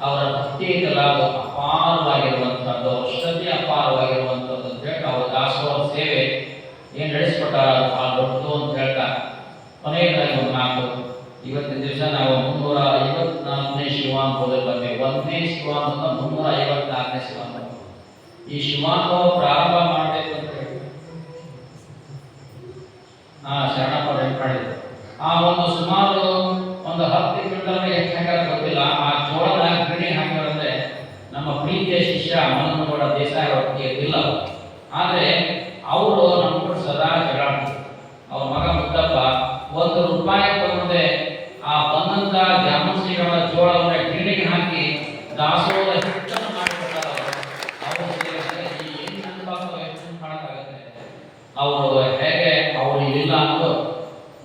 ಅವರ ಭಕ್ತಿ ಇದೆಲ್ಲ ಅದು ಅಪಾರವಾಗಿರುವಂಥದ್ದು, ಅವರ ಶ್ರದ್ಧೆ ಅಪಾರವಾಗಿರುವಂಥದ್ದು ಅಂತ ಹೇಳ್ತಾ ಅವರ ದಾಸೋಹ ಸೇವೆ ಏನ್ ನಡೆಸ್ಕೊಟ್ಟಾರ ಅದು ಬಹಳ ದೊಡ್ಡದು ಅಂತ ಹೇಳ್ತಾ ಕೊನೆಯದಾಗಿ ಒಂದು ಮಾತು. ಇವತ್ತಿನ ದಿವಸ ನಾವು 354ನೇ ಶಿವಾನುಭವದಲ್ಲಿ ಬಂದೇವೆ. 1ನೇ ಶಿವಾನುಭವ 354ನೇ ಶಿವಾನುಭವ. ಈ ಶಿವಾನುಭವ ಪ್ರಾರಂಭ ಮಾಡಬೇಕು ಅಂತ ಹೇಳಿ ಶರಣಪ್ಪ ಮಾಡಿದ್ರು. ಆ ಒಂದು ಸುಮಾರು ಒಂದು 10 ಕ್ವಿಂಟಲ್ ಎಷ್ಟು ಹಾಕ್ಯಾರ ಗೊತ್ತಿಲ್ಲ. ಆ ಜೋಳದ ಗಿರಣಿ ಹಾಕಿದ್ರೆ ನಮ್ಮ ಪ್ರೀತಿಯ ಶಿಷ್ಯ ಮನೋಹರ ದೇಸಾಯಿ ಅವರಿಗೆ ಇಲ್ಲ, ಆದ್ರೆ ಅವರು ನಮ್ಮ ಸದಾ ಜಗಳಾಡ್ತಾರೆ. ಅವ್ರ ಮಗ ಮುದ್ದಪ್ಪ ₹1 ತಗೊಂಡೆ ಆ ಬಂದಂತ ಜಾಮಶ್ರೀಗಳ ಜೋಳವನ್ನ ಗಿರಣಿಗೆ ಹಾಕಿ ದಾಸೋಹದ ಹಿಟ್ಟನ್ನು ಮಾಡಿಕೊಟ್ಟಾರ. ಅವರು ಹೇಗೆ ಅವರು ಇಲ್ಲ ಅಂತ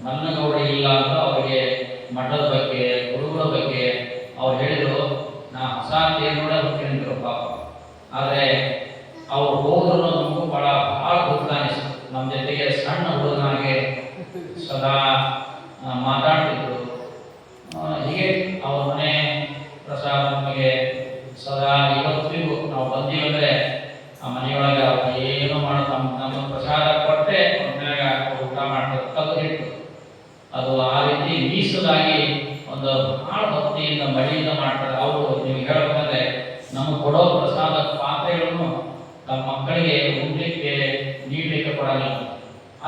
ಮನ್ನಗೌಡ ಇಲ್ಲ ಅಂತ ಅವರಿಗೆ ಮಠದ ಬಗ್ಗೆ, ಗುರುಗಳ ಬಗ್ಗೆ ಅವ್ರು ಹೇಳಿದ್ರು. ನಾ ಹೊಸ ತೇನೋಡ ಹುಟ್ಟಿದ್ರು ಪಾಪ, ಆದ್ರೆ ಅವ್ರು ಹೋದ್ರು ನಮಗೂ ಬಹಳ ದುಃಖ ಅನಿಸ್ತು. ನಮ್ಮ ಜೊತೆಗೆ ಸಣ್ಣ ಹುಡುಗನಾಗೆ ಸದಾ ಮಾತಾಡ್ತಿದ್ರು. ಹೀಗೆ ಅವ್ರ ಮನೆ ಪ್ರಸಾದ ನಮಗೆ ಸದಾ ಇವತ್ತಿಗೂ ನಾವು ಬಂದೀವಂದ್ರೆ ಆ ಮನೆಯೊಳಗೆ ಏನು ಮಾಡೋ ನಮ್ಮ ಪ್ರಸಾದ ಕೊಟ್ಟೆ ಮನೆಯಾಗ ಊಟ ಮಾಡ್ತಾರೆ. ಕಲ್ಲು ಹಿಟ್ಟು ಅದು ಆ ರೀತಿ ಮೀಸಲಾಗಿ ಒಂದು ಬಹಳ ಭಕ್ತಿಯಿಂದ ಮಡಿಯಿಂದ ಮಾಡ್ತಾರೆ. ಅವರು ನೀವು ಹೇಳ್ಬೇಕಂದ್ರೆ ನಮಗೆ ಕೊಡೋ ಪ್ರಸಾದ ಪಾತ್ರೆಗಳನ್ನು ತಮ್ಮ ಮಕ್ಕಳಿಗೆ ಉಣ್ಲಿಕ್ಕೆ ನೀಡಲಿಕ್ಕೆ ಕೊಡಲ್ಲ,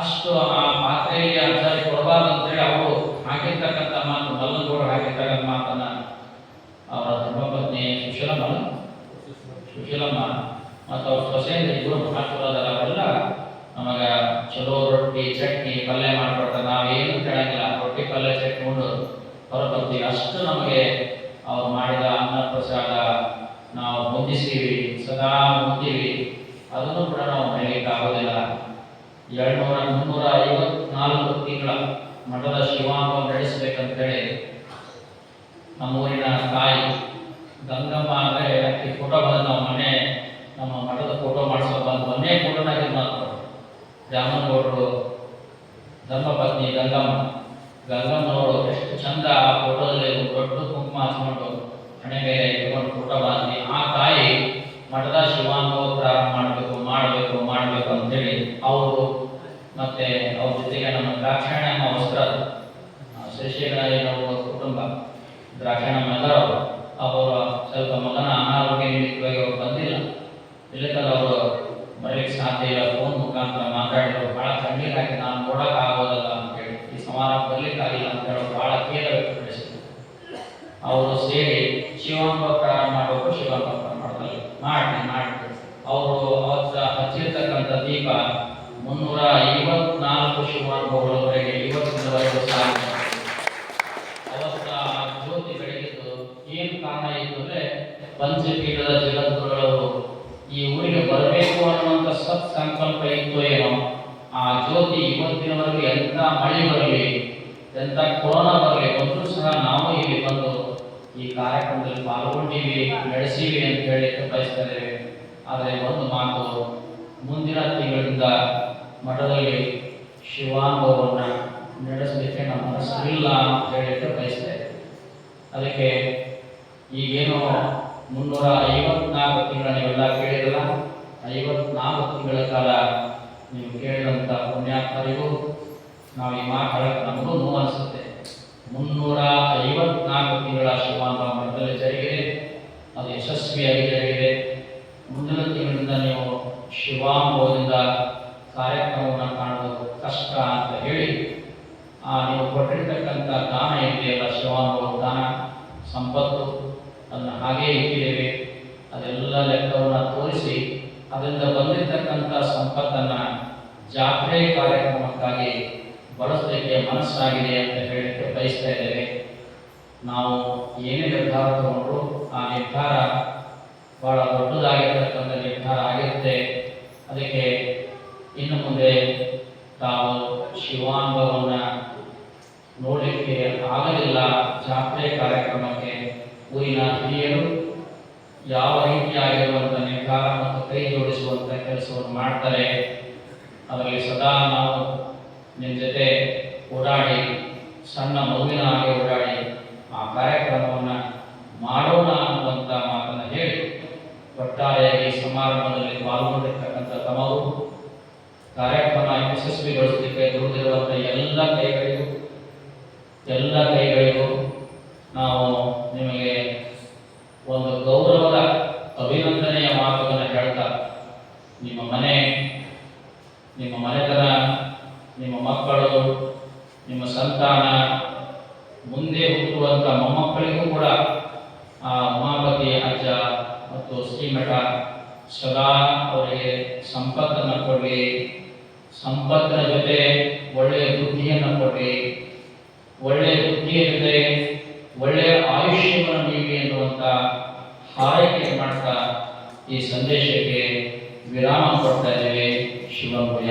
ಅಷ್ಟು ಆ ಪಾತ್ರೆಗೆ ಆಚಾರ್ಯ ಕೊಡಬಾರ್ದು ಅಂತೇಳಿ ಅವರು ಹಾಕಿರ್ತಕ್ಕಂಥ ಮಾತು, ಮಲ್ಲಗೌಡ ಹಾಕಿರ್ತಕ್ಕಂಥ ಮಾತನ್ನ ಅವರ ಧರ್ಮಪತ್ನಿ ಸುಶೀಲಮ್ಮ ಮತ್ತು ಅವ್ರ ಸೊಸೆಯಿಂದ ಇಬ್ಬರು ಮಹಾತ್ಮರದಲ್ಲ, ಅವರೆಲ್ಲ ನಮಗ ಚಲೋ ರೊಟ್ಟಿ ಚಟ್ನಿ ಪಲ್ಯ ಮಾಡ್ಕೊಡ್ತಾರೆ. ನಾವೇನು ಕೇಳಂಗಿಲ್ಲ, ರೊಟ್ಟಿ ಪಲ್ಯ ಚಟ್ನಿ ಉಂಡು ಹೊರಬರ್ತೀವಿ. ಅಷ್ಟು ನಮಗೆ ಅವ್ರು ಮಾಡಿದ ಅನ್ನ ಪ್ರಸಾದ ನಾವು ಹೊಂದಿಸ್ತೀವಿ, ಸದಾ ಹೊಂದೀವಿ. ಅದನ್ನು ಕೂಡ ನಾವು ಮರೆಯಲಿಕ್ಕೆ ಆಗೋದಿಲ್ಲ. 354 ತಿಂಗಳ ಮಠದ ಶಿವಾನುಭವ ನಡೆಸಬೇಕಂತೇಳಿ ನಮ್ಮೂರಿನ ತಾಯಿ ಗಂಗಮ್ಮ ಅಂದ್ರೆ ಅಕ್ಕಿ ಫೋಟೋ ಬಂದು ನಾವು ಮನೆ ನಮ್ಮ ಮಠದ ಫೋಟೋ ಮಾಡಿಸೋ ಬಂದು ಮೊನ್ನೆ ಫೋಟೋನಾಗಿ ಮಾತು ಜಾಮನಗೌಡರು ಧರ್ಮಪತ್ನಿ ಗಂಗಮ್ಮನವರು ಎಷ್ಟು ಚಂದ ಆ ಫೋಟೋದಲ್ಲಿ ದೊಡ್ಡ ಕುಂಕುಮ ಹಚ್ಕೊಂಡು ಹಣೆ ಮೇಲೆ ಇಟ್ಕೊಂಡು ಫೋಟೋ ಬಂದು ಆ ತಾಯಿ ಮಠದ ಶಿವಾನುಭವ ಪ್ರಾರಂಭ ಮಾಡಬೇಕು ಅಂತೇಳಿ ಅವರು ಮತ್ತೆ ಅವ್ರ ಜೊತೆಗೆ ನಮ್ಮ ದ್ರಾಕ್ಷಾಯಣಮ್ಮ ವಸ್ತ್ರ ಶ್ರೀಶೈಲಯ್ಯನವರ ಕುಟುಂಬ ದ್ರಾಕ್ಷಾಯಣಮ್ಮ ಎಲ್ಲರೂ ಅವರು ಸ್ವಲ್ಪ ಮಗನ ಅನಾರೋಗ್ಯ ನಿಮಿತ್ತವಾಗಿ ಅವರು ಬಂದಿಲ್ಲ. ಇಲ್ಲಕ್ಕಲ್ಲ ಅವರು ಬರಲಿಕ್ಕೆ ಸಾಧ್ಯ ಇಲ್ಲ, ಫೋನ್ ಮುಖಾಂತರ ಮಾತಾಡಿದ್ರು. ಬಹಳ ಕಣ್ಣೀರು ಹಾಕಿ ನಾನು ನೋಡಕ್ ಆಗೋದಲ್ಲ ಅಂತೇಳಿ, ಈ ಸಮಾರಂಭ ಬರ್ಲಿಕ್ಕಾಗಿಲ್ಲ ಅಂತ ಹೇಳಿ ಬಹಳ ಖೇದ ವ್ಯಕ್ತಪಡಿಸಿದ್ರು. ಅವರು ಸೇರಿ ಶಿವಾನುಭವ ಪ್ರಾರಂಭ ಮಾಡಬೇಕು, ಶಿವಾನುಭವ ಮಾಡಿ ಅವರು ಅವತ್ತ ಹಚ್ಚಿರ್ತಕ್ಕಂಥ ದೀಪ 354 ಶಿವಾನುಭವಗಳವರೆಗೆ ಇವತ್ತಿನವರೆಗೂ ಸಾಧ್ಯ. ಅವತ್ತ ಜ್ಯೋತಿ ಬೆಳಗಿದ್ದು ಏನು ಕಾರಣ ಇತ್ತು ಅಂದ್ರೆ ಪಂಚಪೀಠದ ಜಗದ್ಗುರುಗಳವರು ಈ ಊರಿಗೆ ಬರಬೇಕು ಅನ್ನುವಂಥ ಸತ್ ಸಂಕಲ್ಪ ಇತ್ತು ಏನೋ. ಆ ಜ್ಯೋತಿ ಇವತ್ತಿನವರೆಗೂ ಎಂಥ ಮಳೆ ಬರಲಿ, ಎಂಥ ಕೊರೋನಾ ಬರಲಿ ಬಂದರೂ ಸಹ ನಾವು ಇಲ್ಲಿ ಬಂದು ಈ ಕಾರ್ಯಕ್ರಮದಲ್ಲಿ ಪಾಲ್ಗೊಂಡಿವಿ, ನಡೆಸೀವಿ ಅಂತ ಹೇಳಿ ಬಯಸ್ತಾ ಇದ್ದೇವೆ. ಆದರೆ ಒಂದು ಮಾತು, ಮುಂದಿನ ತಿಂಗಳಿಂದ ಮಠದಲ್ಲಿ ಶಿವಾನುಭವವನ್ನು ನಡೆಸಲಿಕ್ಕೆ ನಮ್ಮ ಮನಸ್ಸಿಲ್ಲ ಅಂತ ಹೇಳಲಿಕ್ಕೆ ಬಯಸ್ತೇವೆ. ಅದಕ್ಕೆ ಈಗೇನು 354 ತಿಂಗಳ ನೀವೆಲ್ಲ ಕೇಳಿರಲ್ಲ, 54 ತಿಂಗಳ ಕಾಲ ನೀವು ಕೇಳಿದಂಥ ಪುಣ್ಯಾತ್ಮರಿಗೂ ನಾವು ಈ ಮಾತಾಡೋಕ್ಕೆ ನಮಗೂ ನೋವು ಅನಿಸುತ್ತೆ. 354 ತಿಂಗಳ ಶಿವಾನುಭವ ಮಠದಲ್ಲಿ ಜರುಗಿದೆ, ಅದು ಯಶಸ್ವಿಯಾಗಿ ಜರುಗಿದೆ. ಮುಂದಿನ ತಿಂಗಳಿಂದ ನೀವು ಶಿವಾನುಭವದಿಂದ ಕಾರ್ಯಕ್ರಮವನ್ನು ಕಾಣೋದು ಕಷ್ಟ ಅಂತ ಹೇಳಿ ನೀವು ಕೊಟ್ಟಿರ್ತಕ್ಕಂಥ ದಾನ ಇದೆಯಲ್ಲ, ಶಿವಾನುಭವ ದಾನ ಸಂಪತ್ತು, ಅದನ್ನು ಹಾಗೇ ಇಟ್ಟಿದ್ದೇವೆ. ಅದೆಲ್ಲ ಲೆಕ್ಕವನ್ನು ತೋರಿಸಿ ಅದರಿಂದ ಬಂದಿರತಕ್ಕಂಥ ಸಂಪತ್ತನ್ನು ಜಾತ್ರೆ ಕಾರ್ಯಕ್ರಮಕ್ಕಾಗಿ ಬಳಸಲಿಕ್ಕೆ ಮನಸ್ಸಾಗಿದೆ ಅಂತ ಹೇಳಲಿಕ್ಕೆ ಬಯಸ್ತಾ ಇದ್ದೇವೆ. ನಾವು ಏನೇ ನಿರ್ಧಾರ ತಗೊಂಡ್ರು ಆ ನಿರ್ಧಾರ ಬಹಳ ದೊಡ್ಡದಾಗಿರ್ತಕ್ಕಂಥ ನಿರ್ಧಾರ ಆಗಿರುತ್ತೆ. ಅದಕ್ಕೆ ಇನ್ನು ಮುಂದೆ ತಾವು ಶಿವಾನುಭವವನ್ನು ನೋಡಲಿಕ್ಕೆ ಆಗಲಿಲ್ಲ, ಜಾತ್ರೆ ಕಾರ್ಯಕ್ರಮಕ್ಕೆ ಊರಿನ ಹಿರಿಯರು ಯಾವ ರೀತಿಯಾಗಿರುವಂಥ ನಿರ್ಧಾರ ಮತ್ತು ಕೈ ಜೋಡಿಸುವಂಥ ಕೆಲಸವನ್ನು ಮಾಡ್ತಾರೆ, ಅದರಲ್ಲಿ ಸದಾ ನಾವು ನಿಮ್ಮ ಜೊತೆ ಓಡಾಡಿ, ಸಣ್ಣ ಮಗುವಿನ ಹಾಗೆ ಓಡಾಡಿ ಆ ಕಾರ್ಯಕ್ರಮವನ್ನು ಮಾಡೋಣ ಅನ್ನುವಂಥ ಮಾತನ್ನು ಹೇಳಿ ಒಟ್ಟಾರೆಯಾಗಿ ಸಮಾರಂಭದಲ್ಲಿ ಪಾಲ್ಗೊಂಡಿರ್ತಕ್ಕಂಥ ತಮಗೂ ಕಾರ್ಯಕ್ರಮ ಯಶಸ್ವಿಗೊಳಿಸಲಿಕ್ಕೆ ದುಡಿದಿರುವಂಥ ಎಲ್ಲ ಕೈಗಳಿಗೂ ನಾವು ನಿಮಗೆ ಒಂದು ಗೌರವದ ಅಭಿನಂದನೆಯ ಮಾತುಗಳನ್ನು ಹೇಳ್ತಾ, ನಿಮ್ಮ ಮನೆತನ, ನಿಮ್ಮ ಮಕ್ಕಳು, ನಿಮ್ಮ ಸಂತಾನ, ಮುಂದೆ ಹುಟ್ಟುವಂಥ ಮೊಮ್ಮಕ್ಕಳಿಗೂ ಕೂಡ ಆ ಉಮಾಪತಿ ಅಜ್ಜ ಮತ್ತು ಶ್ರೀಮಠ ಸದಾ ಅವರಿಗೆ ಸಂಪತ್ತನ್ನು ಕೊಡಲಿ, ಸಂಪತ್ತಿನ ಜೊತೆ ಒಳ್ಳೆಯ ಬುದ್ಧಿಯನ್ನು ಕೊಡಲಿ, ಒಳ್ಳೆಯ ಬುದ್ಧಿಯ ಜೊತೆ ಒಳ್ಳೆಯ ಆಯುಷ್ಯವನ್ನು ನೀಡಿ ಎನ್ನುವಂಥ ಹಾರೈಕೆ ಮಾಡ್ತಾ ಈ ಸಂದೇಶಕ್ಕೆ ವಿರಾಮ ಕೊಡ್ತಾ ಇದ್ದೇವೆ. ಶಿವಮಯ.